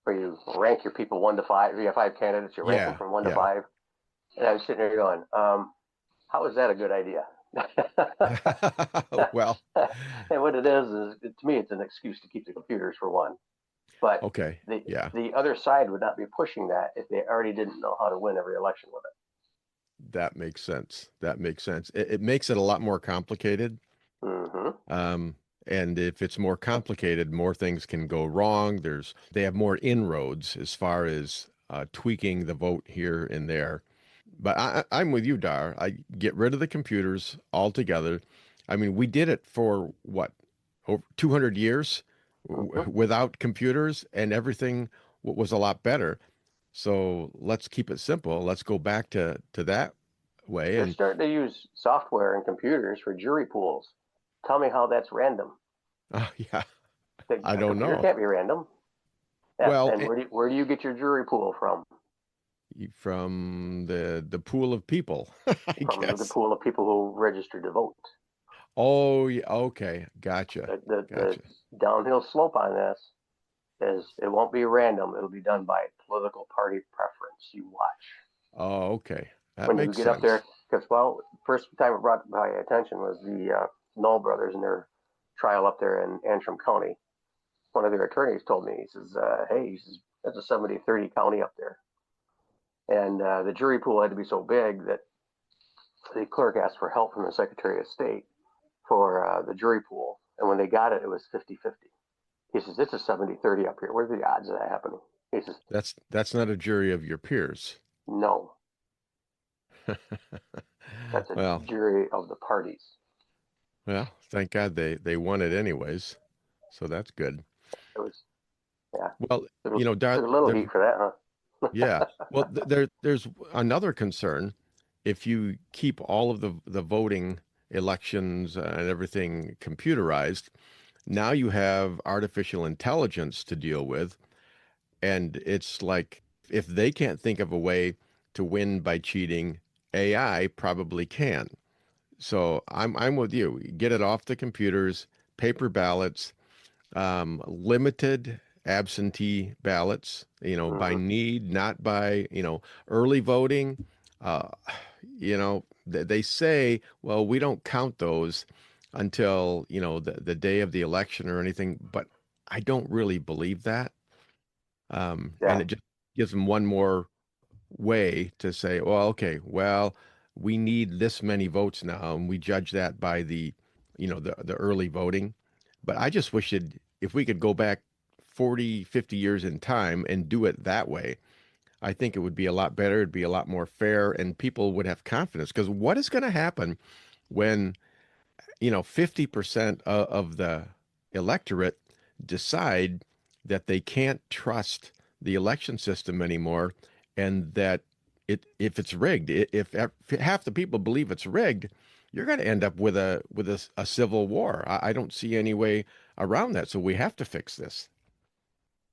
where you rank your people 1 to 5. If you have 5 candidates, you rank them from 1 to 5. And I was sitting there going, how is that a good idea? Well, and what it is to me, it's an excuse to keep the computers for one. But the other side would not be pushing that if they already didn't know how to win every election with it. That makes sense. It makes it a lot more complicated. And if it's more complicated, more things can go wrong. They have more inroads as far as tweaking the vote here and there. But I'm with you, Dar. I get rid of the computers altogether. I mean, we did it for over 200 years without computers, and everything was a lot better. So let's keep it simple. Let's go back to that way. They're starting to use software and computers for jury pools. Tell me how that's random. Yeah, I don't know. It can't be random. Yeah. Well, and where do you get your jury pool from? from the pool of people, I guess. The pool of people who registered to vote. Oh, yeah. Okay. Gotcha. The downhill slope on this is it won't be random. It'll be done by political party preference. You watch. Oh, okay. That when makes you get sense. up there, because first time it brought to my attention was the Knoll brothers and their trial up there in Antrim County. One of their attorneys told me, he says, that's a 70-30 county up there. And the jury pool had to be so big that the clerk asked for help from the Secretary of State for the jury pool. And when they got it, it was 50-50. He says, it's a 70-30 up here. What are the odds of that happening? He says, that's not a jury of your peers. No. That's a jury of the parties. Well, thank God they won it anyways. So that's good. It was, yeah. Well, there's a little heat for that, huh? Yeah. Well, there's another concern. If you keep all of the voting elections and everything computerized, now you have artificial intelligence to deal with. And it's like, if they can't think of a way to win by cheating, AI probably can. So I'm with you. Get it off the computers, paper ballots, limited absentee ballots, by need, not by, early voting. They say, well, we don't count those until, the day of the election or anything, but I don't really believe that. And it just gives them one more way to say, we need this many votes now, and we judge that by the early voting. But I just wish if we could go back 40, 50 years in time and do it that way, I think it would be a lot better. It'd be a lot more fair, and people would have confidence. Because what is going to happen when 50% of the electorate decide that they can't trust the election system anymore, and that if it's rigged, if half the people believe it's rigged, you're going to end up with a civil war. I don't see any way around that. So we have to fix this.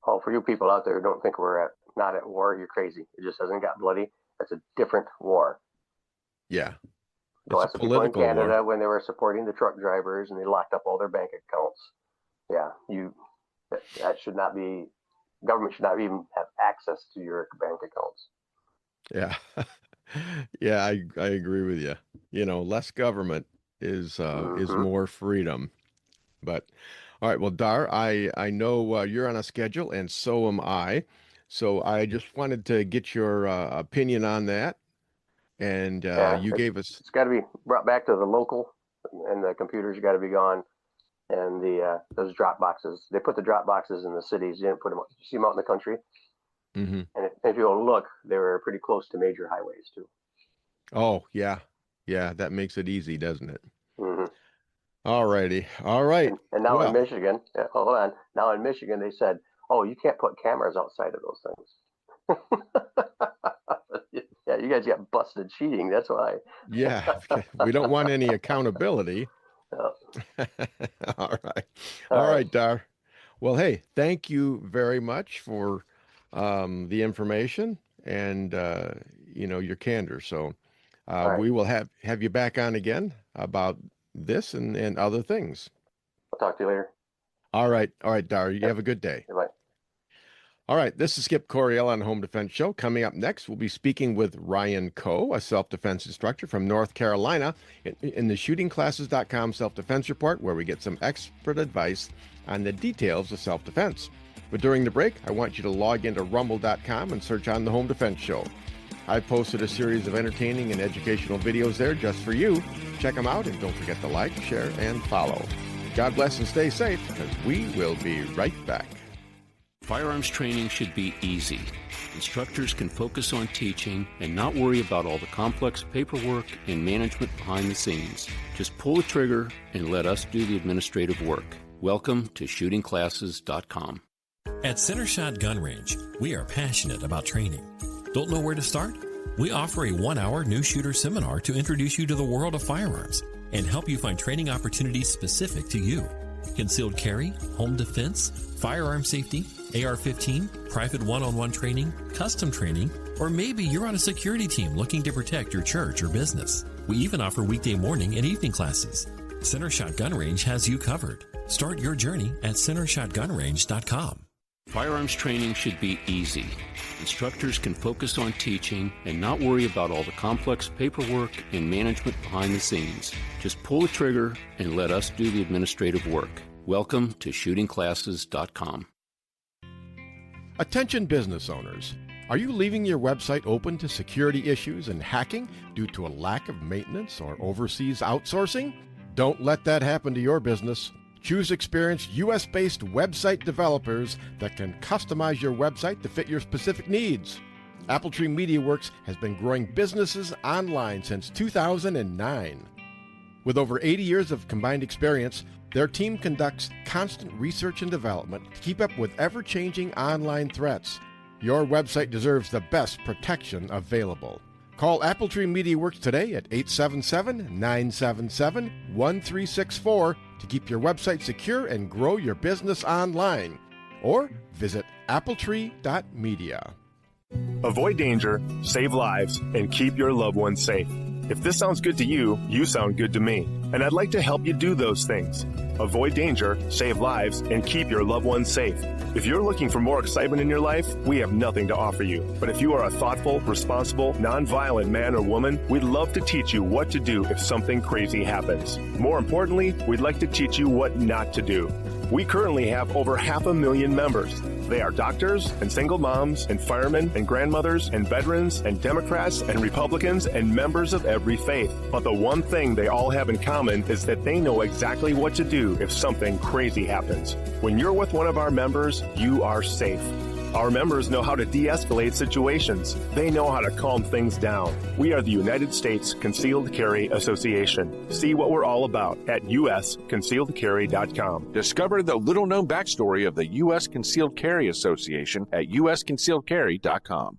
Oh, for you people out there who don't think we're not at war, you're crazy. It just hasn't got bloody. That's a different war. Yeah. Go ask the people in Canada when they were supporting the truck drivers and they locked up all their bank accounts. Yeah, that should not be. Government should not even have access to your bank accounts. Yeah. Yeah, I agree with you. Less government is more freedom. But all right, well, Dar, I know you're on a schedule, and so am I. So I just wanted to get your opinion on that. And you gave us. It's got to be brought back to the local, and the computers got to be gone. And those drop boxes, they put the drop boxes in the cities. You didn't put them. You see them out in the country. Mm-hmm. And if you look, they were pretty close to major highways too. Oh yeah, that makes it easy, doesn't it? Mm-hmm. All righty, all right. And now in Michigan, hold on. Now in Michigan, they said, "Oh, you can't put cameras outside of those things." Yeah, you guys got busted cheating. That's why. Yeah, we don't want any accountability. No. All right, Dar. Well, hey, thank you very much for the information and your candor. So we will have you back on again about this and other things. I'll talk to you later. All right, Dar. You have a good day. Bye. All right, this is Skip Coryell on the Home Defense Show. Coming up next, we'll be speaking with Ryan Coe, a self-defense instructor from North Carolina, in the shootingclasses.com self-defense report, where we get some expert advice on the details of self-defense. But during the break, I want you to log into rumble.com and search on the Home Defense Show. I've posted a series of entertaining and educational videos there just for you. Check them out, and don't forget to like, share, and follow. God bless and stay safe, because we will be right back. Firearms training should be easy. Instructors can focus on teaching and not worry about all the complex paperwork and management behind the scenes. Just pull the trigger and let us do the administrative work. Welcome to shootingclasses.com. At Center Shot Gun Range, we are passionate about training. Don't know where to start? We offer a 1-hour new shooter seminar to introduce you to the world of firearms and help you find training opportunities specific to you. Concealed carry, home defense, firearm safety, AR-15, private one-on-one training, custom training, Or maybe you're on a security team looking to protect your church or business. We even offer weekday morning and evening classes. Center Shot Gun Range has you covered. Start your journey at centershotgunrange.com. Firearms training should be easy. Instructors can focus on teaching and not worry about all the complex paperwork and management behind the scenes. Just pull the trigger and let us do the administrative work. Welcome to shootingclasses.com. Attention business owners. Are you leaving your website open to security issues and hacking due to a lack of maintenance or overseas outsourcing? Don't let that happen to your business. Choose experienced U.S.-based website developers that can customize your website to fit your specific needs. Appletree MediaWorks has been growing businesses online since 2009. With over 80 years of combined experience, their team conducts constant research and development to keep up with ever-changing online threats. Your website deserves the best protection available. Call Appletree MediaWorks today at 877-977-1364 to keep your website secure and grow your business online. Or visit appletree.media. Avoid danger, save lives, and keep your loved ones safe. If this sounds good to you, you sound good to me. And I'd like to help you do those things. Avoid danger, save lives, and keep your loved ones safe. If you're looking for more excitement in your life, we have nothing to offer you. But if you are a thoughtful, responsible, nonviolent man or woman, we'd love to teach you what to do if something crazy happens. More importantly, we'd like to teach you what not to do. We currently have over 500,000 members. They are doctors and single moms and firemen and grandmothers and veterans and Democrats and Republicans and members of every faith. But the one thing they all have in common is that they know exactly what to do if something crazy happens. When you're with one of our members, you are safe. Our members know how to de-escalate situations. They know how to calm things down. We are the United States Concealed Carry Association. See what we're all about at usconcealedcarry.com. Discover the little-known backstory of the U.S. Concealed Carry Association at usconcealedcarry.com.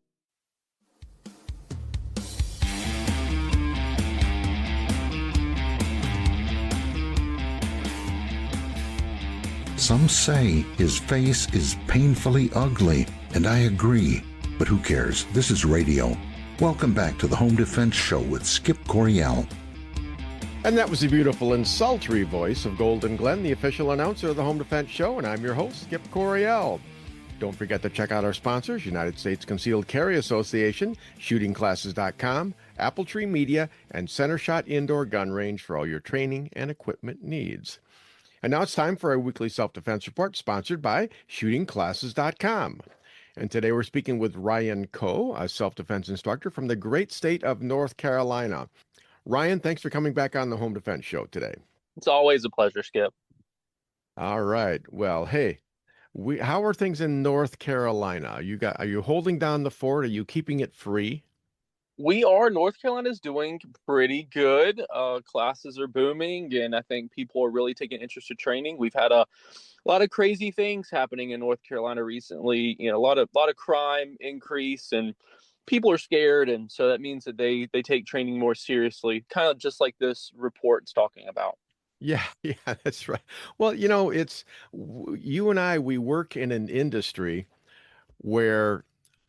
Some say his face is painfully ugly, and I agree. But who cares? This is radio. Welcome back to the Home Defense Show with Skip Coryell. And that was the beautiful and sultry voice of Golden Glenn, the official announcer of the Home Defense Show, and I'm your host, Skip Coryell. Don't forget to check out our sponsors, United States Concealed Carry Association, shootingclasses.com, Appletree Media, and Center Shot Indoor Gun Range for all your training and equipment needs. And now it's time for our weekly self-defense report, sponsored by shootingclasses.com. And today we're speaking with Ryan Coe, a self-defense instructor from the great state of North Carolina. Ryan, thanks for coming back on the Home Defense Show today. It's always a pleasure, Skip. All right. Well, hey, how are things in North Carolina? Are you holding down the fort? Are you keeping it free? We are. North Carolina's doing pretty good. Classes are booming, and I think people are really taking interest in training. We've had a lot of crazy things happening in North Carolina recently. You know, a lot of crime increase, and people are scared, and so that means that they take training more seriously, kind of just like this report's talking about. Yeah, that's right. Well, you know, it's you and I, we work in an industry where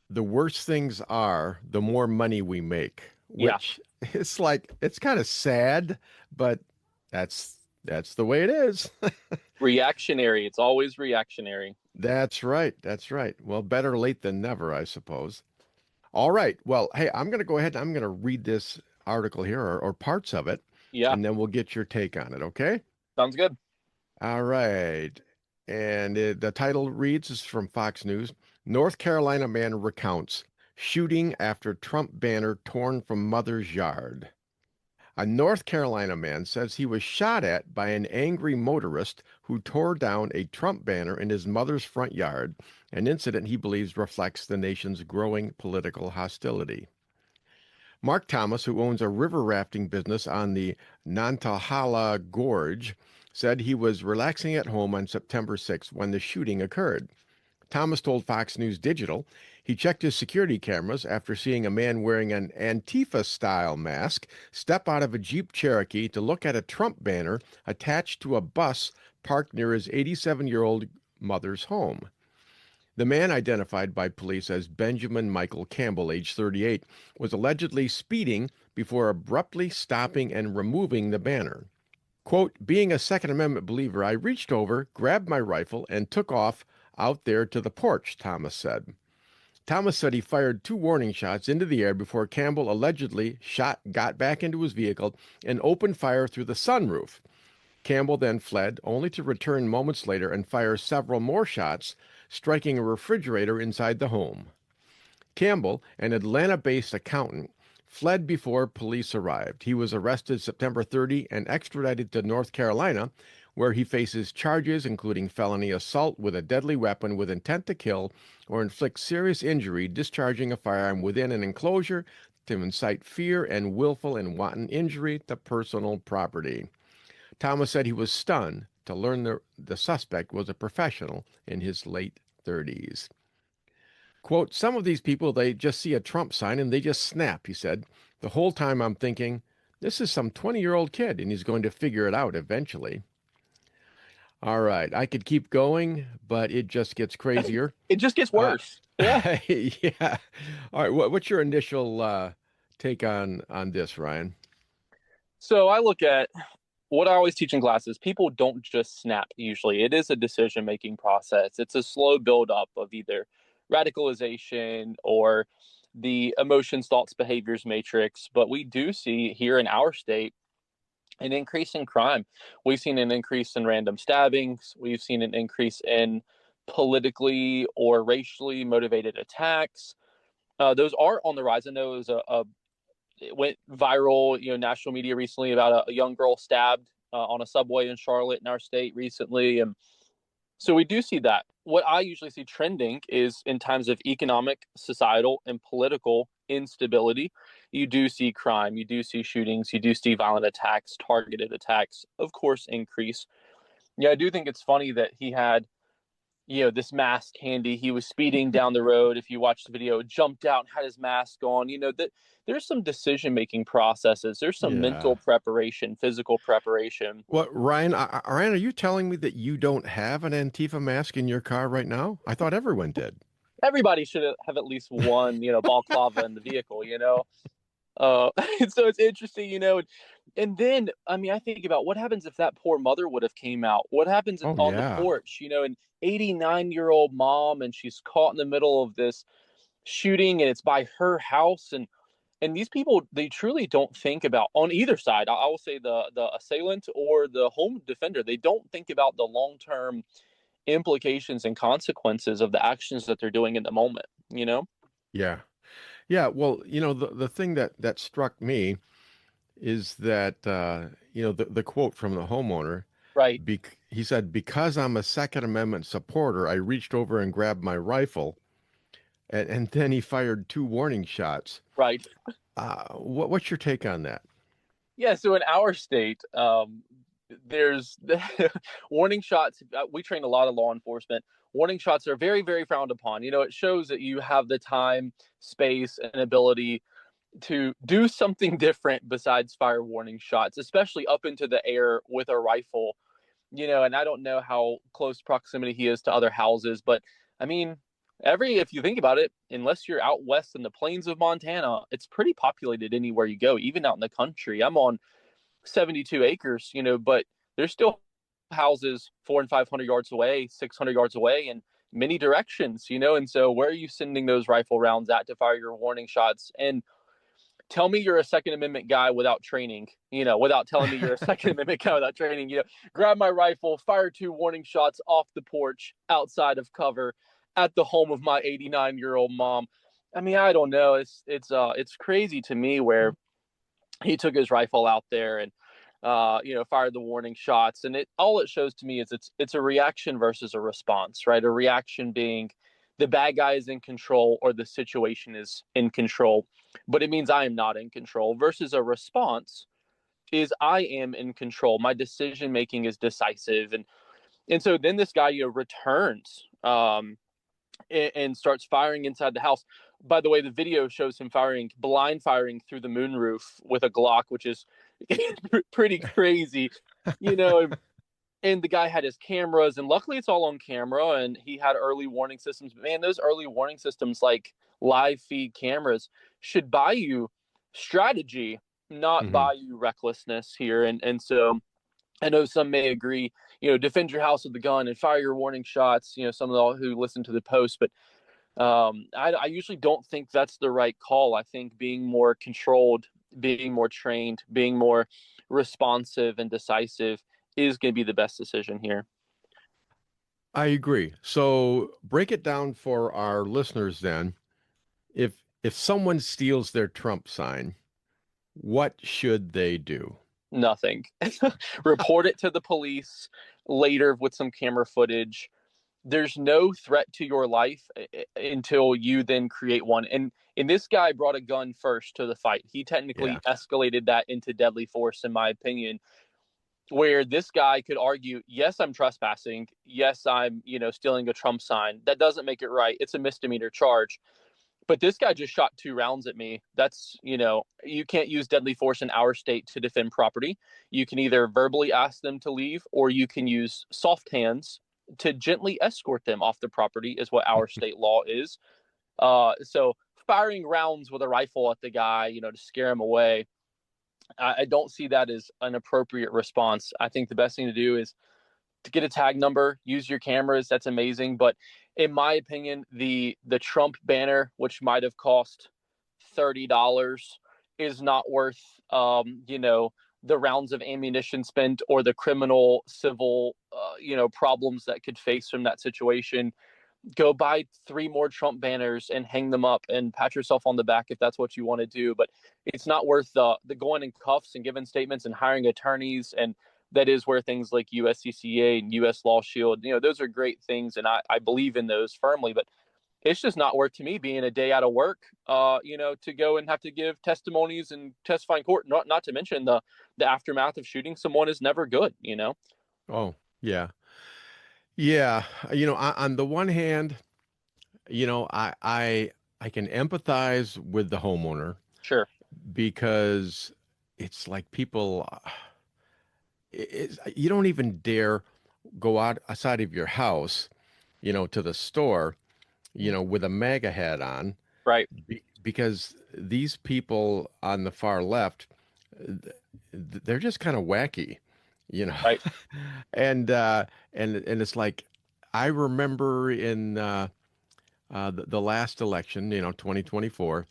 the worse things are, the more money we make, which it's like, it's kind of sad, but that's the way it is. Reactionary. It's always reactionary. That's right. That's right. Well, better late than never, I suppose. All right. Well, hey, I'm going to go ahead and I'm going to read this article here or parts of it. Yeah. And then we'll get your take on it. Okay. Sounds good. All right. And the title reads, is from Fox News. North Carolina man recounts shooting after Trump banner torn from mother's yard. A North Carolina man says he was shot at by an angry motorist who tore down a Trump banner in his mother's front yard, an incident he believes reflects the nation's growing political hostility. Mark Thomas, who owns a river rafting business on the Nantahala Gorge, said he was relaxing at home on September 6th when the shooting occurred. Thomas told Fox News Digital he checked his security cameras after seeing a man wearing an Antifa-style mask step out of a Jeep Cherokee to look at a Trump banner attached to a bus parked near his 87-year-old mother's home. The man, identified by police as Benjamin Michael Campbell, age 38, was allegedly speeding before abruptly stopping and removing the banner. Quote, being a Second Amendment believer, I reached over, grabbed my rifle, and took off out there to the porch, Thomas said. Thomas said he fired 2 warning shots into the air before Campbell allegedly got back into his vehicle and opened fire through the sunroof. Campbell then fled, only to return moments later and fire several more shots, striking a refrigerator inside the home. Campbell, an Atlanta-based accountant, fled before police arrived. He was arrested September 30 and extradited to North Carolina, where he faces charges including felony assault with a deadly weapon with intent to kill or inflict serious injury, discharging a firearm within an enclosure to incite fear, and willful and wanton injury to personal property. Thomas said he was stunned to learn the suspect was a professional in his late 30s. Quote, some of these people, they just see a Trump sign and they just snap, he said. The whole time I'm thinking, this is some 20-year-old kid and he's going to figure it out eventually. All right, I could keep going, but it just gets crazier. It just gets worse. Yeah. Yeah. All right, what's your initial take on this, Ryan? So I look at what I always teach in classes. People don't just snap usually. It is a decision-making process. It's a slow build-up of either radicalization or the emotions, thoughts, behaviors matrix. But we do see here in our state an increase in crime. We've seen an increase in random stabbings. We've seen an increase in politically or racially motivated attacks. Those are on the rise. I know it went viral, national media recently about a young girl stabbed on a subway in Charlotte in our state recently. And so we do see that. What I usually see trending is in times of economic, societal, and political instability, you do see crime, you do see shootings, you do see violent attacks, targeted attacks, of course, increase. Yeah, I do think it's funny that he had this mask handy. He was speeding down the road. If you watch the video, jumped out and had his mask on. That there's some decision-making processes. There's some mental preparation, physical preparation. Well, Ryan, are you telling me that you don't have an Antifa mask in your car right now? I thought everyone did. Everybody should have at least one, balaclava in the vehicle, so it's interesting, and then, I think about what happens if that poor mother would have came out. What happens on the porch, an 89-year-old mom, and she's caught in the middle of this shooting, and it's by her house. And these people, they truly don't think about, on either side, I will say the assailant or the home defender, they don't think about the long-term implications and consequences of the actions that they're doing in the moment, Yeah. Yeah, well, the thing that struck me is that, the quote from the homeowner. Right. He said, because I'm a Second Amendment supporter, I reached over and grabbed my rifle, and then he fired 2 warning shots. Right. What's your take on that? Yeah, so in our state, there's warning shots. We train a lot of law enforcement. Warning shots are very, very frowned upon. It shows that you have the time, space, and ability to do something different besides fire warning shots, especially up into the air with a rifle. And I don't know how close proximity he is to other houses, but if you think about it, unless you're out west in the plains of Montana, it's pretty populated anywhere you go, even out in the country. I'm on 72 acres, but there's still houses 400 and 500 yards away, 600 yards away in many directions, and so where are you sending those rifle rounds at to fire your warning shots? And tell me you're a Second Amendment guy without training, without telling me you're a Second Amendment guy without training, grab my rifle, fire 2 warning shots off the porch outside of cover at the home of my 89-year-old mom. I don't know. It's crazy to me where he took his rifle out there and fired the warning shots. And all it shows to me is it's a reaction versus a response, right? A reaction being the bad guy is in control or the situation is in control, but it means I am not in control, versus a response is I am in control. My decision making is decisive. And so then this guy, returns and starts firing inside the house. By the way, the video shows him blind firing through the moonroof with a Glock, which is pretty crazy, And the guy had his cameras, and luckily it's all on camera, and he had early warning systems. But man, those early warning systems, like live feed cameras, should buy you strategy, not buy you recklessness here. And so I know some may agree, defend your house with a gun and fire your warning shots, some of all who listen to the post, but I usually don't think that's the right call. I think being more controlled, being more trained, being more responsive and decisive is going to be the best decision here. I agree. So break it down for our listeners then. If someone steals their Trump sign, what should they do? Nothing. Report it to the police later with some camera footage. There's no threat to your life until you then create one. And this guy brought a gun first to the fight. He technically escalated that into deadly force, in my opinion, where this guy could argue, yes, I'm trespassing. Yes, I'm, stealing a Trump sign. That doesn't make it right. It's a misdemeanor charge. But this guy just shot 2 rounds at me. That's, you can't use deadly force in our state to defend property. You can either verbally ask them to leave, or you can use soft hands to gently escort them off the property, is what our state law is. So firing rounds with a rifle at the guy, to scare him away, I don't see that as an appropriate response. I think the best thing to do is to get a tag number, use your cameras. That's amazing. But in my opinion, the Trump banner, which might have cost $30, is not worth, the rounds of ammunition spent or the criminal civil, problems that could face from that situation. Go buy 3 more Trump banners and hang them up and pat yourself on the back if that's what you want to do. But it's not worth the going in cuffs and giving statements and hiring attorneys. And that is where things like USCCA and US Law Shield, those are great things. And I believe in those firmly, but it's just not worth to me being a day out of work, to go and have to give testimonies and testify in court. Not to mention the aftermath of shooting someone is never good, Oh, yeah. Yeah. On the one hand, I can empathize with the homeowner. Sure. Because it's like people, you don't even dare go outside of your house, to the store, with a MAGA hat on. Right. Because these people on the far left, they're just kind of wacky, Right. and it's like, I remember in the last election, 2024,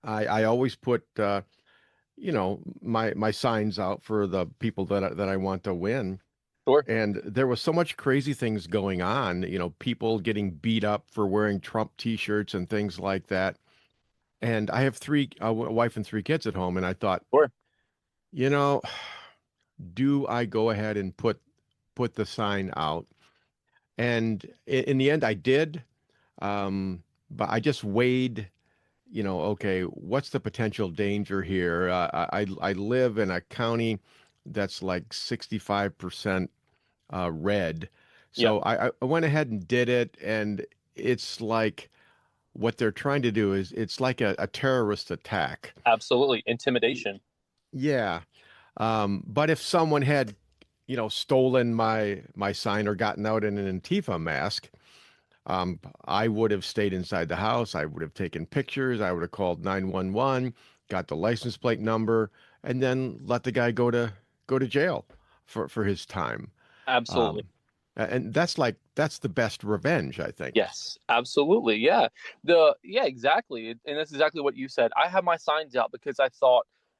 I always put, my signs out for the people that I want to win. Sure. And there was so much crazy things going on, people getting beat up for wearing Trump T-shirts and things like that. And I have a wife and 3 kids at home, and I thought, sure, do I go ahead and put the sign out? And in the end, I did. But I just weighed, okay, what's the potential danger here? I live in a county that's like 65% red. So I went ahead and did it. And it's like, what they're trying to do is, it's like a terrorist attack. Absolutely. Intimidation. Yeah. But if someone had, stolen my sign or gotten out in an Antifa mask, I would have stayed inside the house. I would have taken pictures. I would have called 911, got the license plate number, and then let the guy go to jail for his time. Absolutely. And that's the best revenge, I think. Yes, absolutely. Yeah. Exactly. And that's exactly what you said. I have my signs out because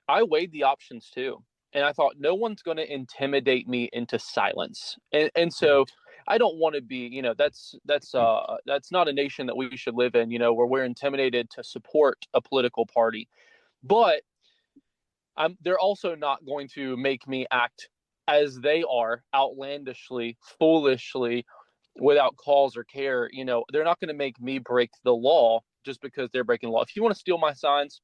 I weighed the options too. And I thought, no one's going to intimidate me into silence. And so I don't want to be, that's not a nation that we should live in, where we're intimidated to support a political party. But they're also not going to make me act as they are, outlandishly, foolishly, without cause or care. They're not going to make me break the law just because they're breaking the law. If you want to steal my signs,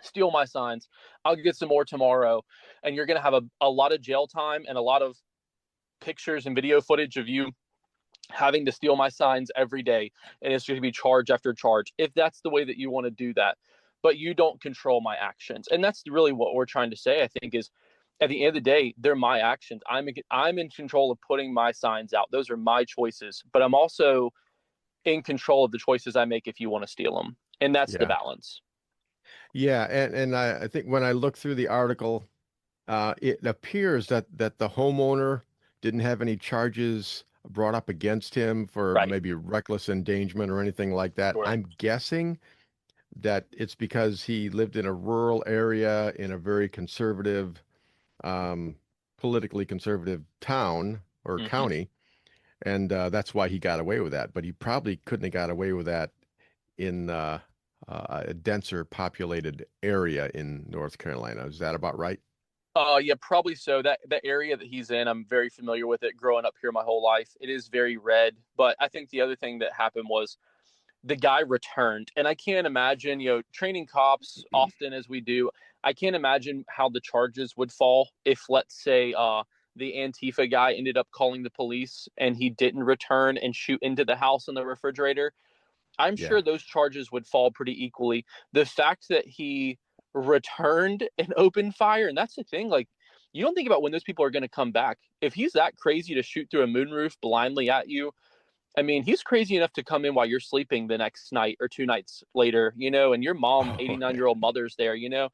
steal my signs. I'll get some more tomorrow. And you're going to have a lot of jail time and a lot of pictures and video footage of you having to steal my signs every day. And it's going to be charge after charge, if that's the way that you want to do that. But you don't control my actions. And that's really what we're trying to say, I think, is at the end of the day, they're my actions. I'm in control of putting my signs out. Those are my choices, but I'm also in control of the choices I make if you want to steal them. And that's the balance. Yeah. And I think when I look through the article, it appears that the homeowner didn't have any charges brought up against him for maybe reckless endangerment or anything like that. Sure. I'm guessing that it's because he lived in a rural area in a very conservative, politically conservative town or county. And that's why he got away with that. But he probably couldn't have got away with that in a denser populated area in North Carolina. Is that about right? Yeah, probably so. That area that he's in, I'm very familiar with it growing up here my whole life. It is very red. But I think the other thing that happened was the guy returned. And I can't imagine, training cops often as we do, I can't imagine how the charges would fall if, let's say, the Antifa guy ended up calling the police and he didn't return and shoot into the house in the refrigerator. I'm sure those charges would fall pretty equally. The fact that he returned and opened fire, and that's the thing, like, you don't think about when those people are going to come back. If he's that crazy to shoot through a moonroof blindly at you, I mean, he's crazy enough to come in while you're sleeping the next night or 2 nights later, and your mom, 89-year-old mother's there, I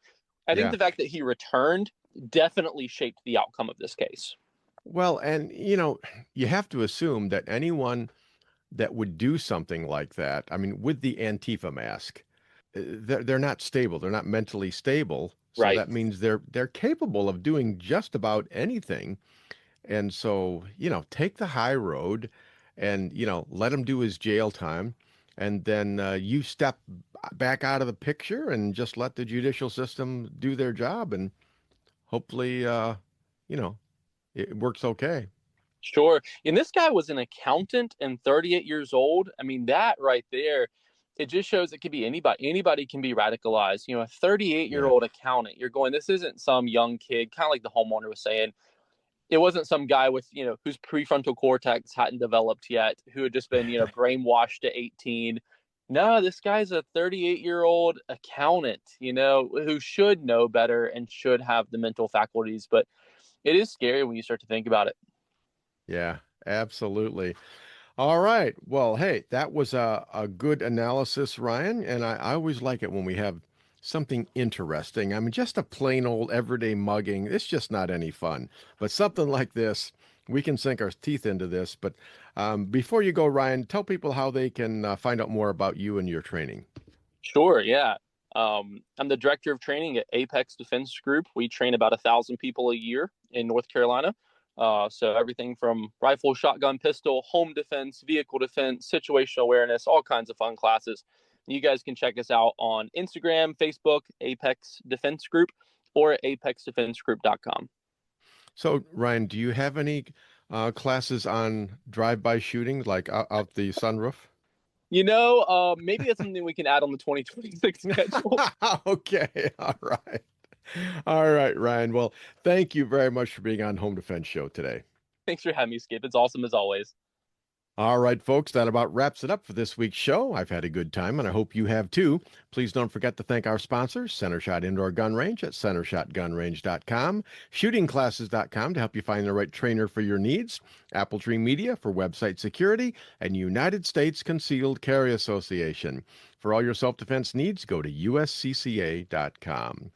think the fact that he returned definitely shaped the outcome of this case. Well, and, you have to assume that anyone that would do something like that, I mean, with the Antifa mask, they're not stable. They're not mentally stable. So that means they're capable of doing just about anything. And so, take the high road and, let him do his jail time. And then you step back out of the picture and just let the judicial system do their job. And hopefully, it works okay. Sure. And this guy was an accountant and 38 years old. I mean, that right there, it just shows it could be anybody. Anybody can be radicalized. A 38-year-old accountant, you're going, this isn't some young kid, kind of like the homeowner was saying. It wasn't some guy with, whose prefrontal cortex hadn't developed yet, who had just been, brainwashed at 18. No, this guy's a 38-year-old accountant, who should know better and should have the mental faculties. But it is scary when you start to think about it. Yeah, absolutely. All right. Well, hey, that was a good analysis, Ryan. And I always like it when we have something interesting. I mean, just a plain old everyday mugging, it's just not any fun. But something like this, we can sink our teeth into this. But before you go, Ryan, tell people how they can find out more about you and your training. Sure, yeah. I'm the director of training at Apex Defense Group. We train about 1,000 people a year in North Carolina. So everything from rifle, shotgun, pistol, home defense, vehicle defense, situational awareness, all kinds of fun classes. You guys can check us out on Instagram, Facebook, Apex Defense Group, or at apexdefensegroup.com. So, Ryan, do you have any classes on drive-by shooting, like out the sunroof? Maybe that's something we can add on the 2026 schedule. Okay, all right. All right, Ryan. Well, thank you very much for being on Home Defense Show today. Thanks for having me, Skip. It's awesome as always. All right, folks, that about wraps it up for this week's show. I've had a good time, and I hope you have too. Please don't forget to thank our sponsors, Center Shot Indoor Gun Range at centershotgunrange.com, shootingclasses.com to help you find the right trainer for your needs, Apple Tree Media for website security, and United States Concealed Carry Association. For all your self-defense needs, go to uscca.com.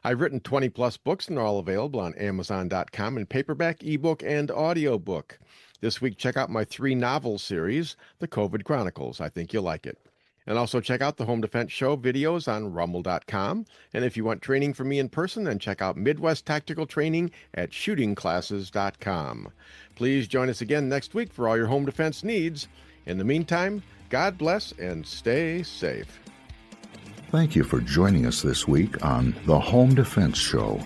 I've written 20-plus books, and they're all available on Amazon.com in paperback, ebook, and audiobook. This week, check out my 3-novel series, The COVID Chronicles. I think you'll like it. And also check out the Home Defense Show videos on rumble.com. And if you want training from me in person, then check out Midwest Tactical Training at shootingclasses.com. Please join us again next week for all your home defense needs. In the meantime, God bless and stay safe. Thank you for joining us this week on the Home Defense Show.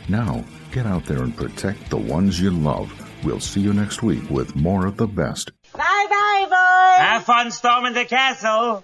Now, get out there and protect the ones you love. We'll see you next week with more of the best. Bye-bye, boys! Have fun storming the castle!